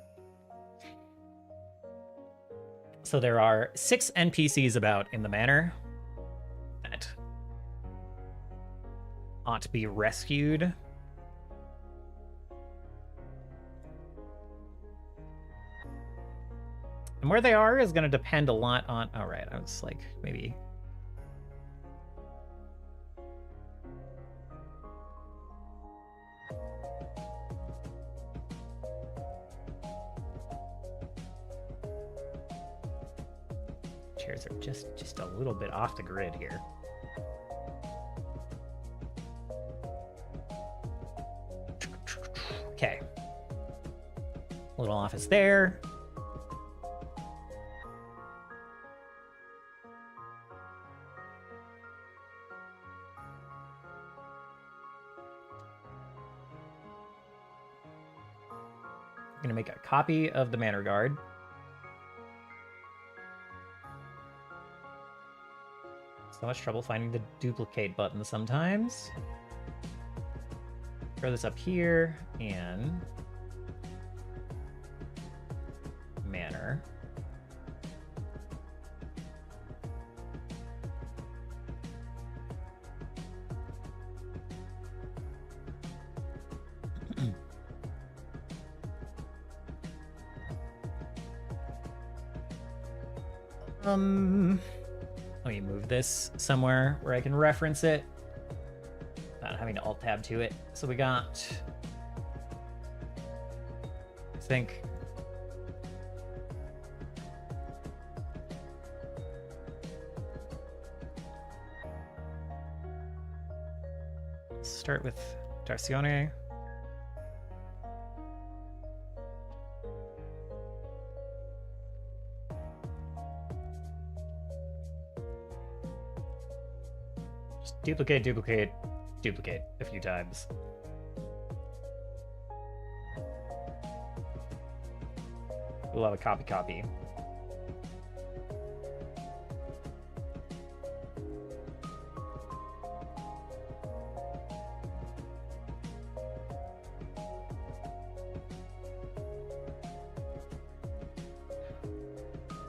So there are 6 NPCs about in the manor that ought to be rescued. And where they are is going to depend a lot on... Oh, right. I was like, maybe... chairs are just a little bit off the grid here. Okay. Little office there. I'm gonna make a copy of the Manor Guard. So much trouble finding the duplicate button sometimes. Throw this up here and Manor. Let me move this somewhere where I can reference it without having to alt tab to it. So we got, I think, start with Darcione. Just duplicate, duplicate, duplicate a few times. A lot of copy, copy.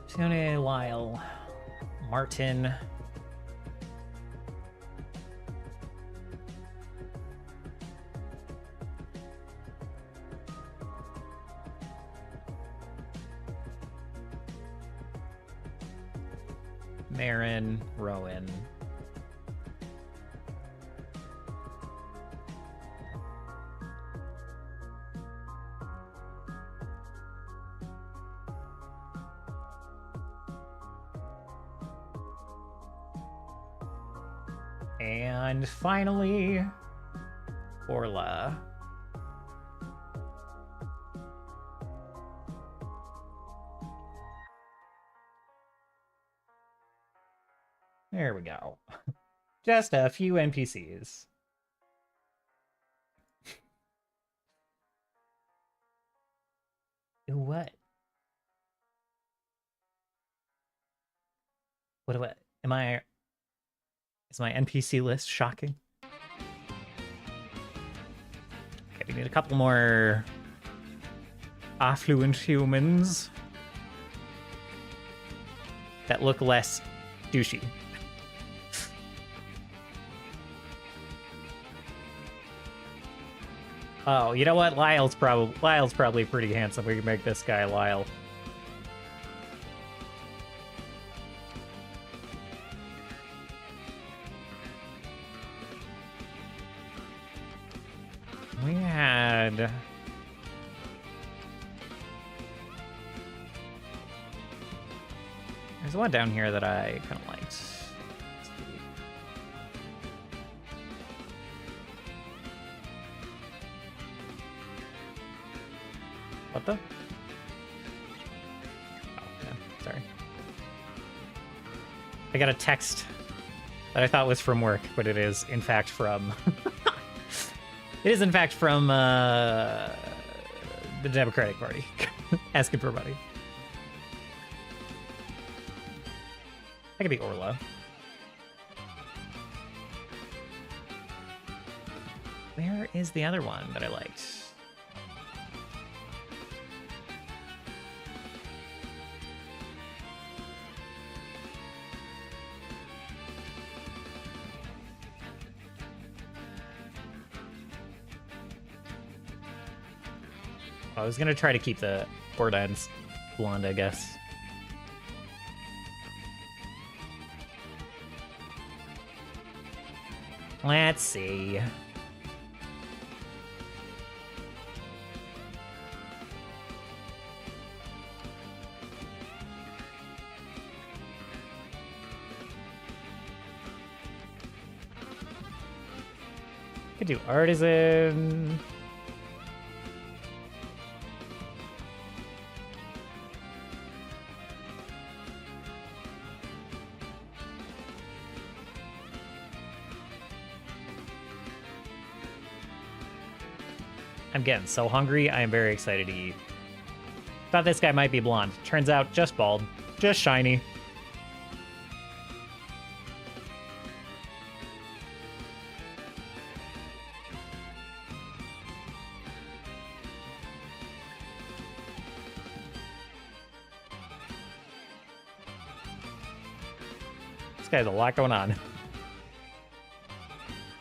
Darcione, Lyle, Martin. Marin, Rowan. And finally, Orla. There we go. Just a few NPCs. What? What do I... Am I... Is my NPC list shocking? Okay, we need a couple more affluent humans that look less douchey. Oh, you know what? Lyle's probably pretty handsome. We can make this guy Lyle. We had... There's one down here that I kind of liked. What the? Oh, yeah, sorry. I got a text that I thought was from work, but it is, in fact, from... It is, in fact, from the Democratic Party. Asking for money. That could be Orla. Where is the other one that I liked? I was gonna try to keep the Borderlands blonde, I guess. Let's see. Could do artisan. I'm getting so hungry. I am very excited to eat. Thought this guy might be blonde. Turns out just bald. Just shiny. This guy has a lot going on.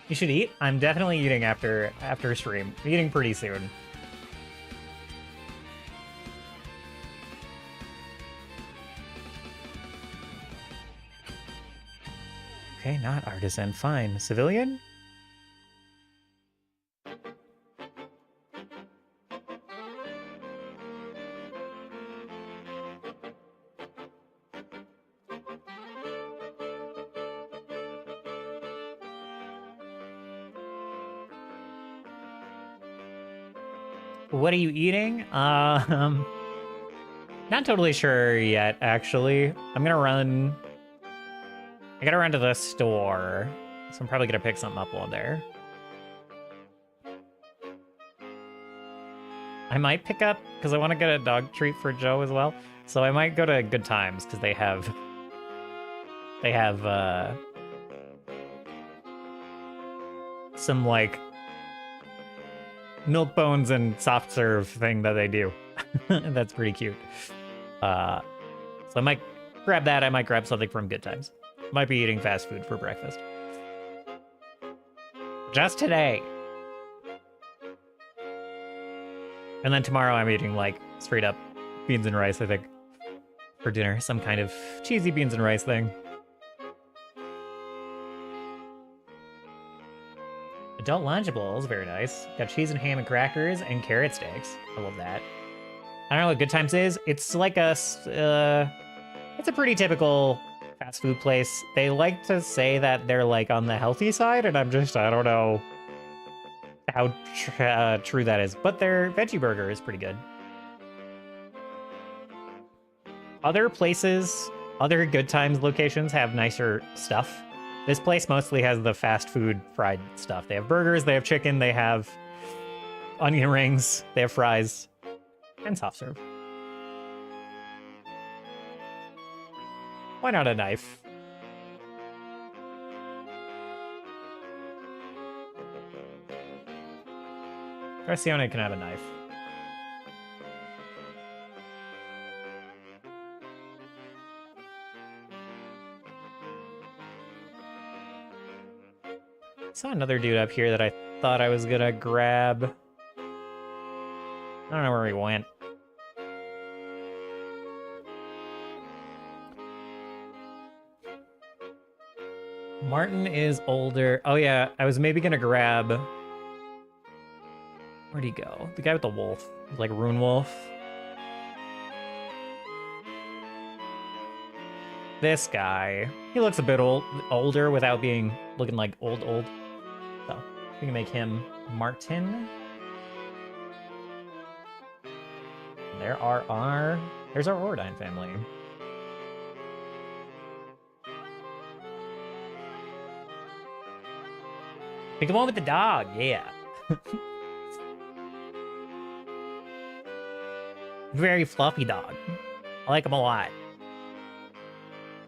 You should eat? I'm definitely eating after stream. I'm eating pretty soon. Okay, not artisan. Fine. Civilian? What are you eating? Not totally sure yet, actually. I'm gonna run... I gotta run to the store, so I'm probably gonna pick something up while there. I might pick up, because I want to get a dog treat for Joe as well, so I might go to Good Times, because they have some, like, milk bones and soft serve thing that they do. That's pretty cute. So I might grab that. I might grab something from Good Times. Might be eating fast food for breakfast. Just today. And then tomorrow I'm eating, like, straight up beans and rice, I think, for dinner. Some kind of cheesy beans and rice thing. Adult Lunchables, very nice. Got cheese and ham and crackers and carrot sticks. I love that. I don't know what Good Times is. It's like a, it's a pretty typical fast food place. They like to say that they're like on the healthy side, and I don't know how true that is. But their veggie burger is pretty good. Other places, other Good Times locations have nicer stuff. This place mostly has the fast food fried stuff. They have burgers, they have chicken, they have onion rings, they have fries, and soft serve. Why not a knife? Garcione can have a knife. Saw another dude up here that I thought I was gonna grab. I don't know where he went. Martin is older. Oh yeah, I was maybe gonna grab... Where'd he go? The guy with the wolf. Like Rune Wolf. This guy. He looks a bit older without looking like old. So, we can make him Martin. There's our Ordine family. Pick the one with the dog, yeah. Very fluffy dog. I like him a lot.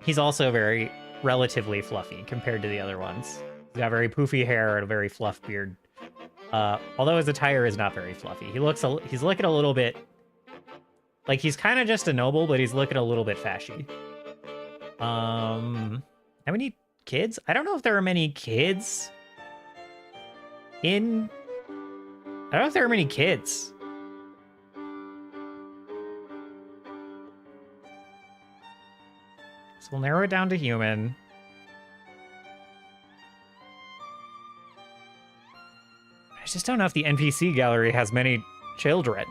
He's also very relatively fluffy compared to the other ones. He's got very poofy hair and a very fluff beard. Although his attire is not very fluffy. He's looking a little bit... Like, he's kind of just a noble, but he's looking a little bit fashy. How many kids? I don't know if there are many kids in... I don't know if there are many kids. So we'll narrow it down to human. I just don't know if the NPC gallery has many children.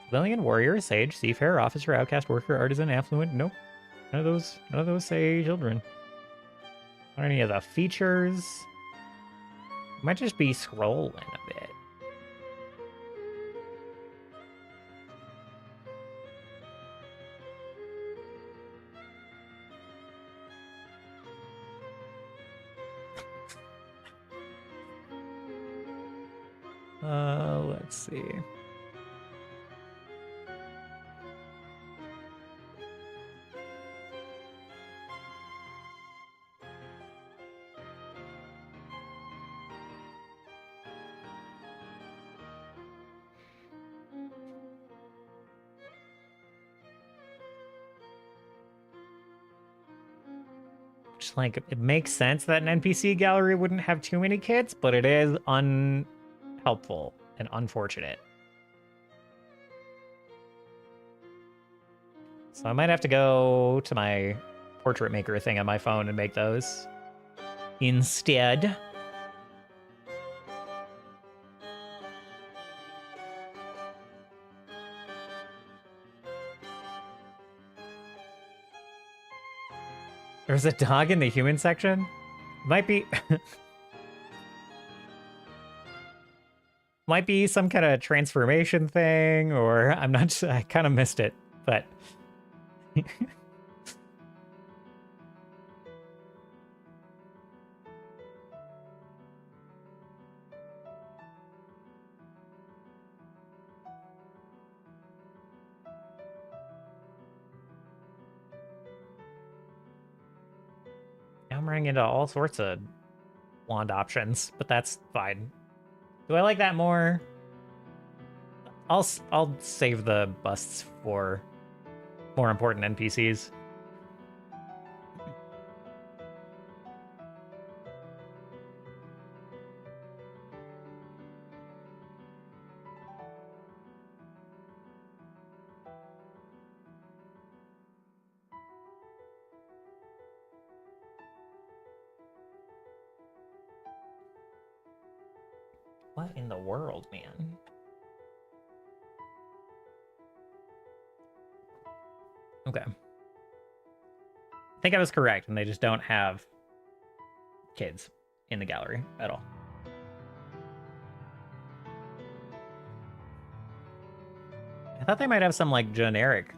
Civilian, warrior, sage, seafarer, officer, outcast, worker, artisan, affluent. Nope. None of those say children. What are any of the features? Might just be scrolling a bit. Let's see. Just like, it makes sense that an NPC gallery wouldn't have too many kids, but it is unhelpful and unfortunate. So I might have to go to my portrait maker thing on my phone and make those instead. There's a dog in the human section? Might be... might be some kind of transformation thing, or I'm not... I kind of missed it, but... I'm running into all sorts of wand options, but that's fine. Do I like that more? I'll save the busts for more important NPCs. What in the world, man? Okay. I think I was correct, and they just don't have kids in the gallery at all. I thought they might have some, like, generic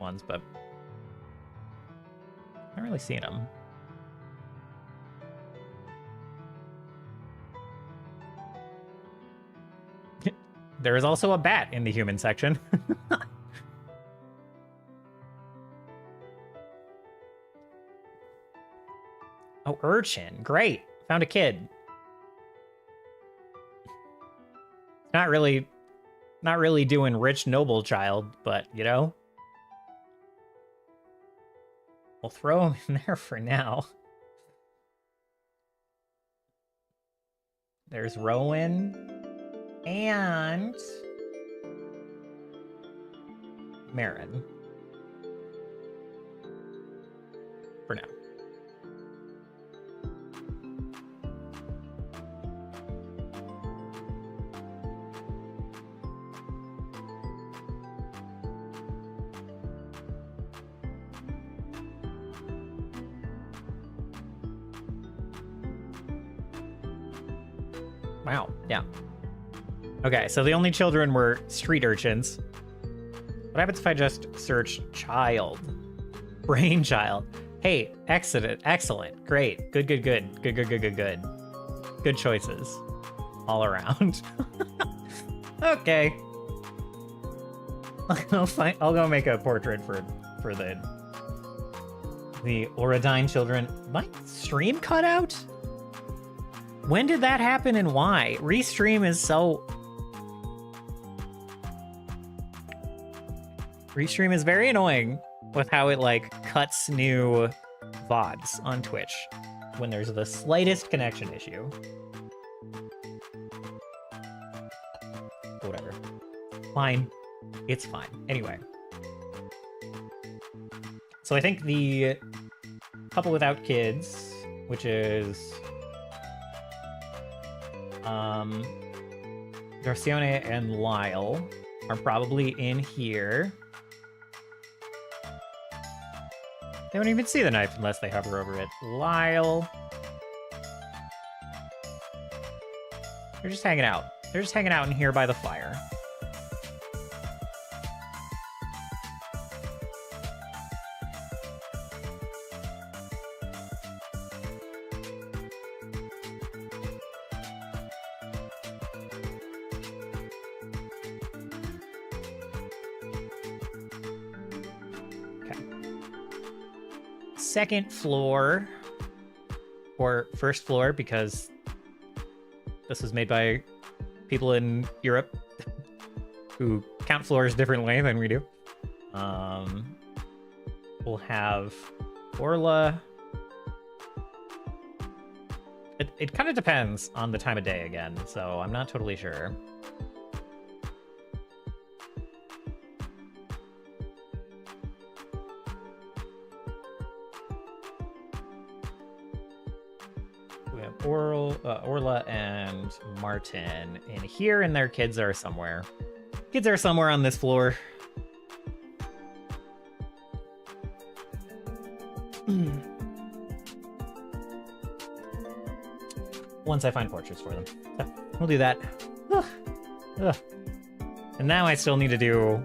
ones, but I haven't really seen them. There is also a bat in the human section. Oh, urchin. Great. Found a kid. Not really doing rich noble child, but, you know. We'll throw him in there for now. There's Rowan. And Marin. For now. Wow, yeah. Okay, so the only children were street urchins. What happens if I just search child? Brainchild. Hey, excellent, great, good. Good choices all around. Okay. I'll go make a portrait for the Oradine children. My stream cut out? When did that happen and why? Restream is so... Restream is very annoying with how it, like, cuts new VODs on Twitch when there's the slightest connection issue. Whatever. Fine. It's fine. Anyway. So I think the couple without kids, which is... Darcione and Lyle are probably in here. They won't even see the knife unless they hover over it. Lyle. They're just hanging out. They're just hanging out in here by the fire. Second floor, or first floor, because this was made by people in Europe who count floors differently than we do. We'll have Orla. It kind of depends on the time of day again, so I'm not totally sure. Orla and Martin in here, and their kids are somewhere. Kids are somewhere on this floor. Once I find portraits for them. So, we'll do that. Ugh. Ugh. And now I still need to do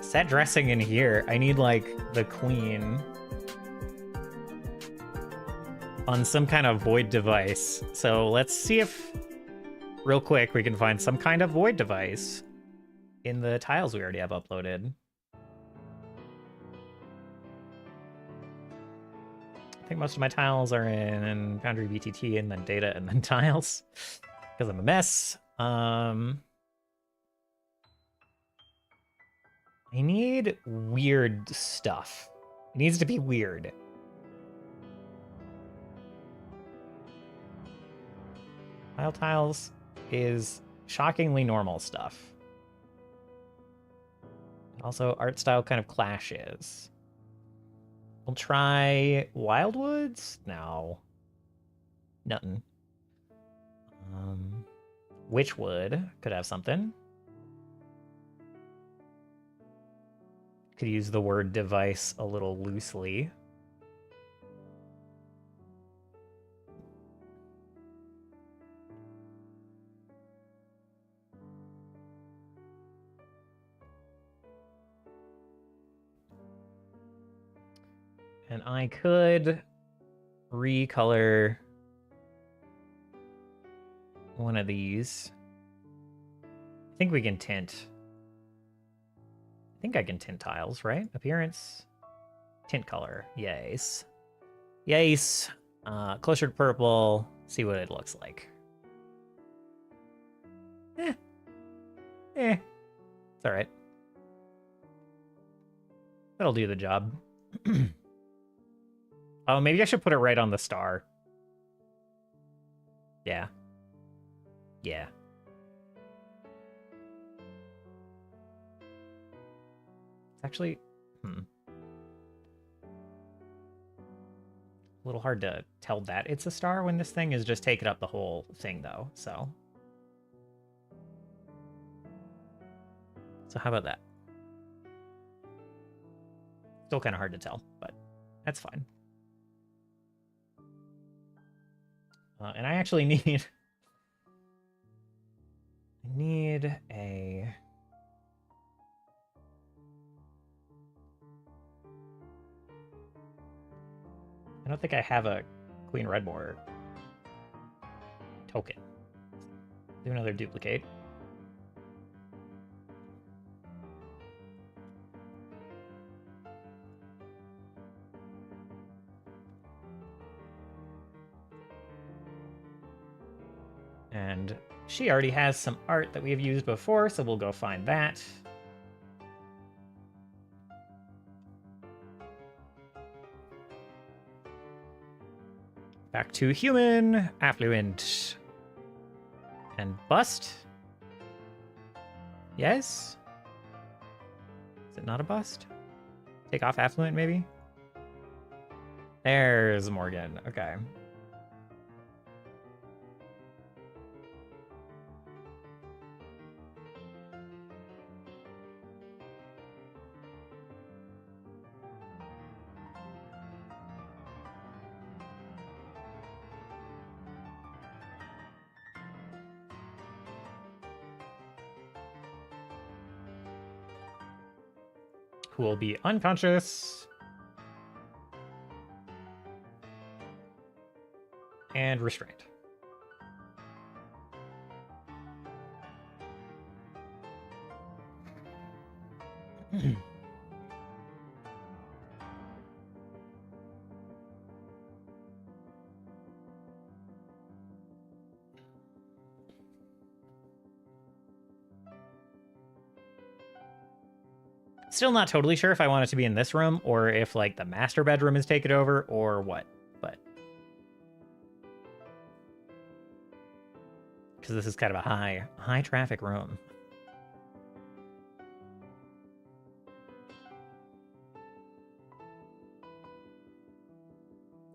set dressing in here. I need, like, the queen on some kind of void device. So let's see if, real quick, we can find some kind of void device in the tiles we already have uploaded. I think most of my tiles are in Foundry BTT and then data and then tiles, because I'm a mess. I need weird stuff. It needs to be weird. Tiles is shockingly normal stuff. Also, art style kind of clashes. We'll try Wildwoods? No. Nothing. Witchwood could have something. Could use the word device a little loosely. And I could recolor one of these. I think we can tint. I think I can tint tiles, right? Appearance. Tint color. Yes. Yes. Closer to purple. See what it looks like. It's alright. That'll do the job. Oh, maybe I should put it right on the star. Yeah. Yeah. It's actually... A little hard to tell that it's a star when this thing is just taking up the whole thing, though, so... So how about that? Still kind of hard to tell, but that's fine. And I actually need... I need a... I don't think I have a Queen Redmore token. Do another duplicate. And she already has some art that we have used before, so we'll go find that. Back to human, affluent, and bust. Yes? Is it not a bust? Take off affluent, maybe? There's Morgan. Okay. who will be unconscious and restrained. Still not totally sure if I want it to be in this room or if like the master bedroom is taken over or what, but because this is kind of a high traffic room.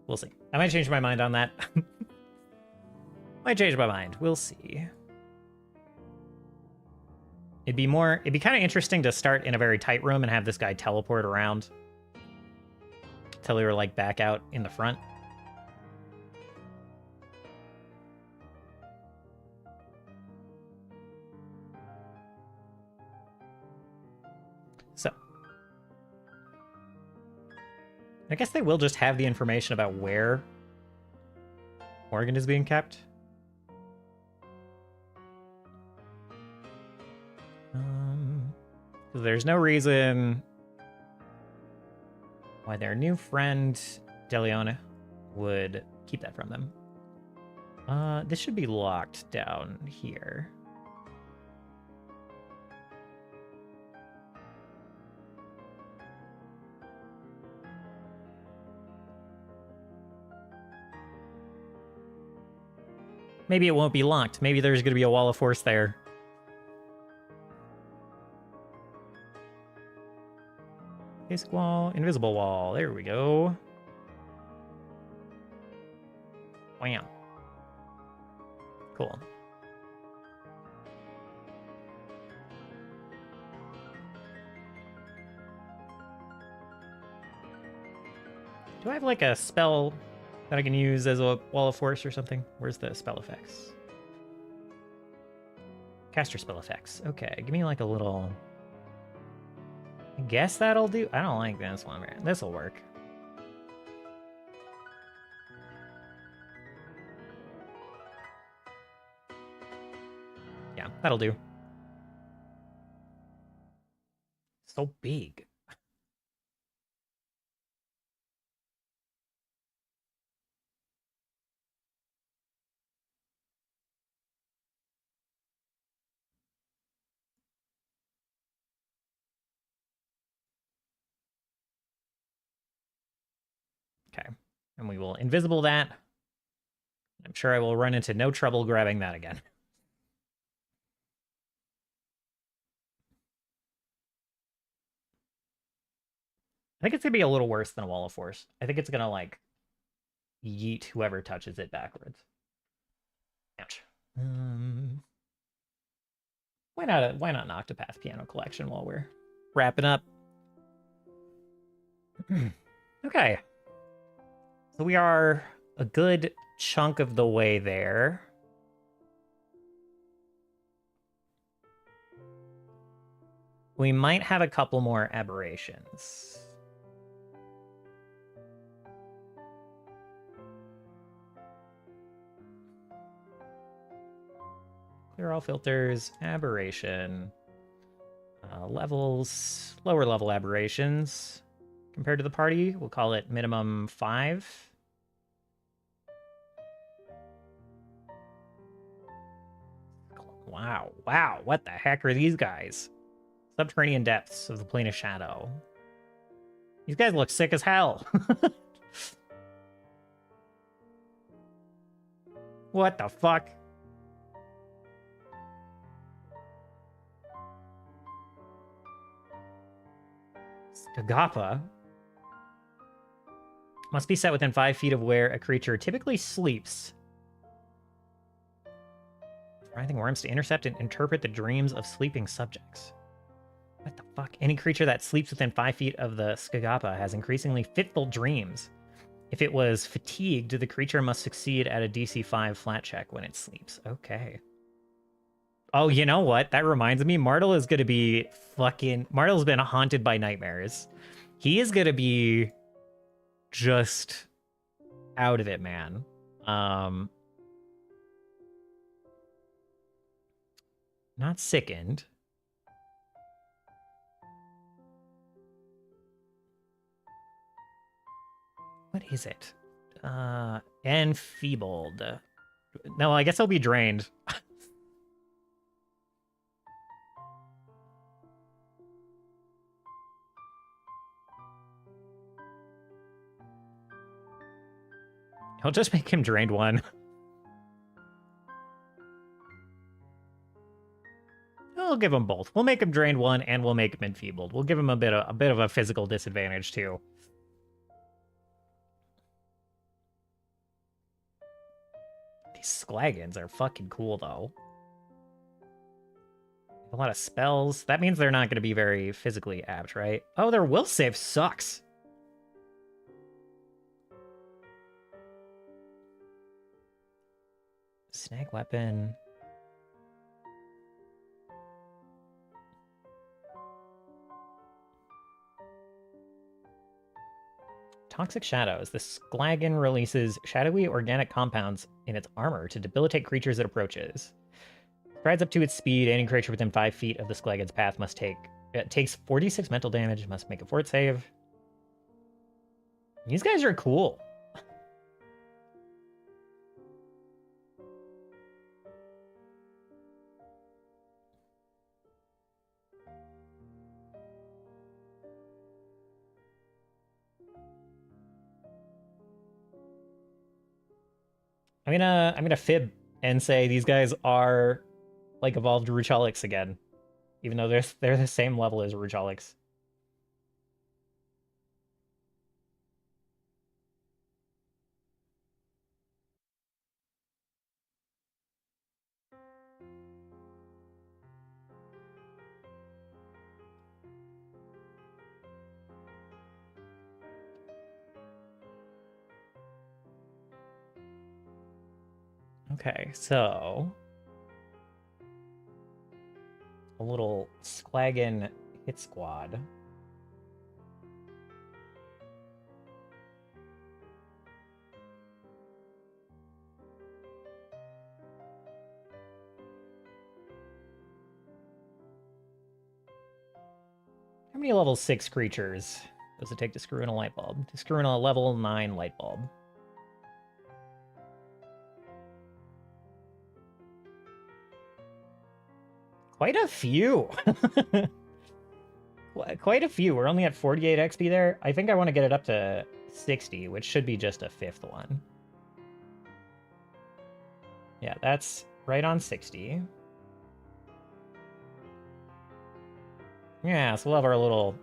We'll see. I might change my mind on that. Might change my mind. We'll see. It'd be kind of interesting to start in a very tight room and have this guy teleport around until we were like back out in the front. So I guess they will just have the information about where Morgan is being kept. There's no reason why their new friend DeLeon would keep that from them. This should be locked down here. Maybe it won't be locked. Maybe there's going to be a wall of force there. Basic wall, invisible wall. There we go. Wham. Cool. Do I have like a spell that I can use as a wall of force or something? Where's the spell effects? Caster spell effects. Okay, give me like a little... I guess that'll do. I don't like this one, man. This'll work. Yeah, that'll do. So big. Okay, and we will invisible that. I'm sure I will run into no trouble grabbing that again. I think it's gonna be a little worse than a wall of force. I think it's gonna like yeet whoever touches it backwards. Ouch. Why not an Octopath piano collection while we're wrapping up? Okay. So we are a good chunk of the way there. We might have a couple more aberrations. Clear all filters, aberration, levels, lower level aberrations. Compared to the party, we'll call it minimum 5. Wow, wow, what the heck are these guys? Subterranean depths of the plane of shadow. These guys look sick as hell. What the fuck? Skagapa must be set within 5 feet of where a creature typically sleeps. Writhing worms to intercept and interpret the dreams of sleeping subjects. What the fuck? Any creature that sleeps within 5 feet of the Skagapa has increasingly fitful dreams. If it was fatigued, the creature must succeed at a DC 5 flat check when it sleeps. Okay. Oh, you know what? That reminds me, Martel is gonna be fucking... Martel's been haunted by nightmares. He is gonna be just out of it, man. Not sickened. What is it? Enfeebled. No, I guess I'll be drained. I'll just make him drained 1. We'll give him both. We'll make him drained 1, and we'll make him enfeebled. We'll give him a bit of a physical disadvantage too. These Sklagons are fucking cool though. A lot of spells. That means they're not going to be very physically apt, right? Oh, their will save sucks. Snag weapon. Toxic Shadows. The Sklagon releases shadowy organic compounds in its armor to debilitate creatures it approaches. Strides up to its speed. Any creature within 5 feet of the Sklagon's path must takes 46 mental damage, must make a fort save. These guys are cool. I'm gonna fib and say these guys are like evolved Ruchalics again, even though they're the same level as Ruchalics. Okay, so a little Sklagon hit squad. How many level 6 creatures does it take to screw in a light bulb? To screw in a level 9 light bulb. Quite a few. Quite a few. We're only at 48 XP there. I think I want to get it up to 60, which should be just a 5th one. Yeah, that's right on 60. Yeah, so we'll have our little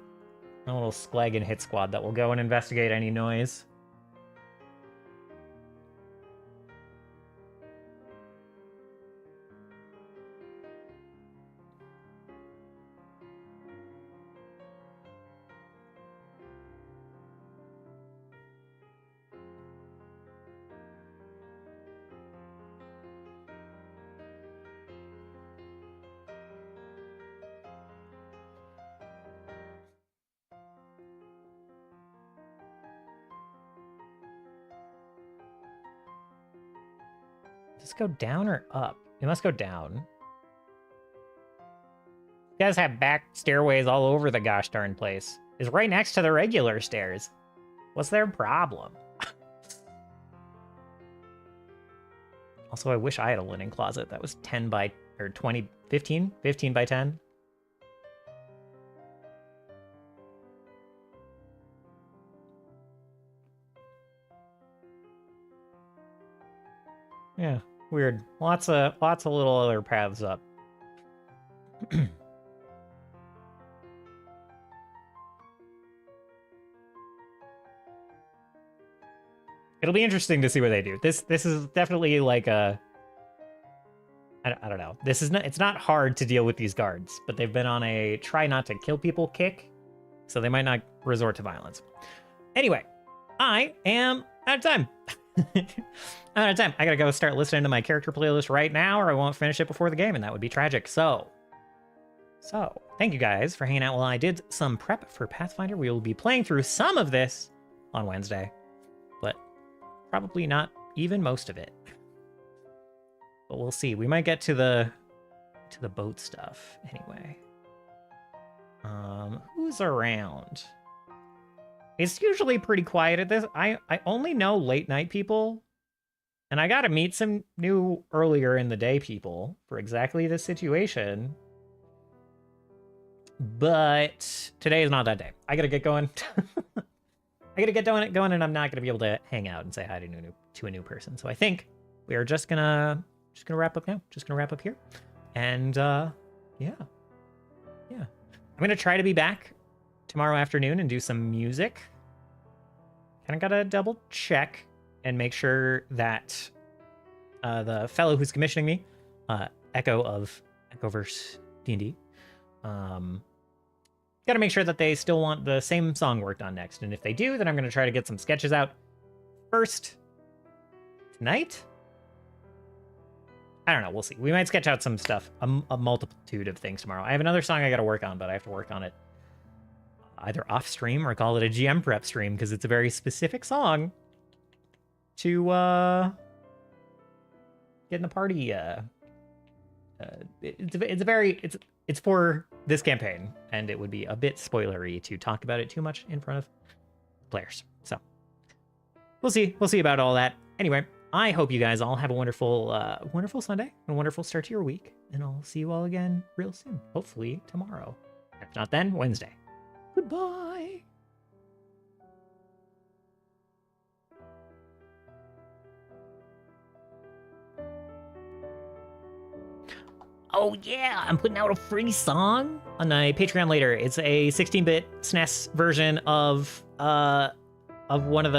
Sklagon hit squad that will go and investigate any noise. Does this go down or up? It must go down. You guys have back stairways all over the gosh darn place. It's right next to the regular stairs. What's their problem? Also, I wish I had a linen closet that was 10 by, or 20, 15 by 10. Yeah, weird. Lots of little other paths up. It'll be interesting to see what they do. This is definitely like a... I don't know. This is not... It's not hard to deal with these guards, but they've been on a try not to kill people kick, so they might not resort to violence. Anyway, I am out of time. I'm out of time. I gotta go start listening to my character playlist right now, or I won't finish it before the game, and that would be tragic. So, thank you guys for hanging out while I did some prep for Pathfinder. We will be playing through some of this on Wednesday, but probably not even most of it. But we'll see. We might get to the boat stuff anyway. Who's around? It's usually pretty quiet at this. I only know late night people, and I gotta meet some new earlier in the day people for exactly this situation. But today is not that day. I gotta get going. I gotta get going, and I'm not gonna be able to hang out and say hi to a new person. So I think we are just gonna wrap up now. Just gonna wrap up here, and yeah. I'm gonna try to be back tomorrow afternoon and do some music. Kind of gotta double check and make sure that the fellow who's commissioning me, Echo of Echoverse D&D, gotta make sure that they still want the same song worked on next. And if they do, then I'm gonna try to get some sketches out first tonight. I don't know. We'll see. We might sketch out some stuff, a multitude of things tomorrow. I have another song I got to work on, but I have to work on it either off stream or call it a GM prep stream because it's a very specific song to get in the party. It's for this campaign, and it would be a bit spoilery to talk about it too much in front of players. So we'll see. We'll see about all that. Anyway. I hope you guys all have a wonderful, wonderful Sunday and a wonderful start to your week. And I'll see you all again real soon. Hopefully tomorrow. If not then, Wednesday. Goodbye. Oh yeah, I'm putting out a free song on my Patreon later. It's a 16-bit SNES version of one of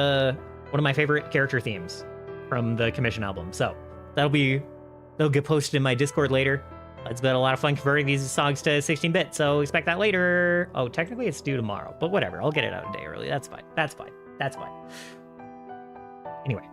my favorite character themes from the commission album. So that'll get posted in my Discord later. It's been a lot of fun converting these songs to 16-bit, so expect that later. Oh, technically it's due tomorrow, but whatever. I'll get it out a day early. That's fine. Anyway.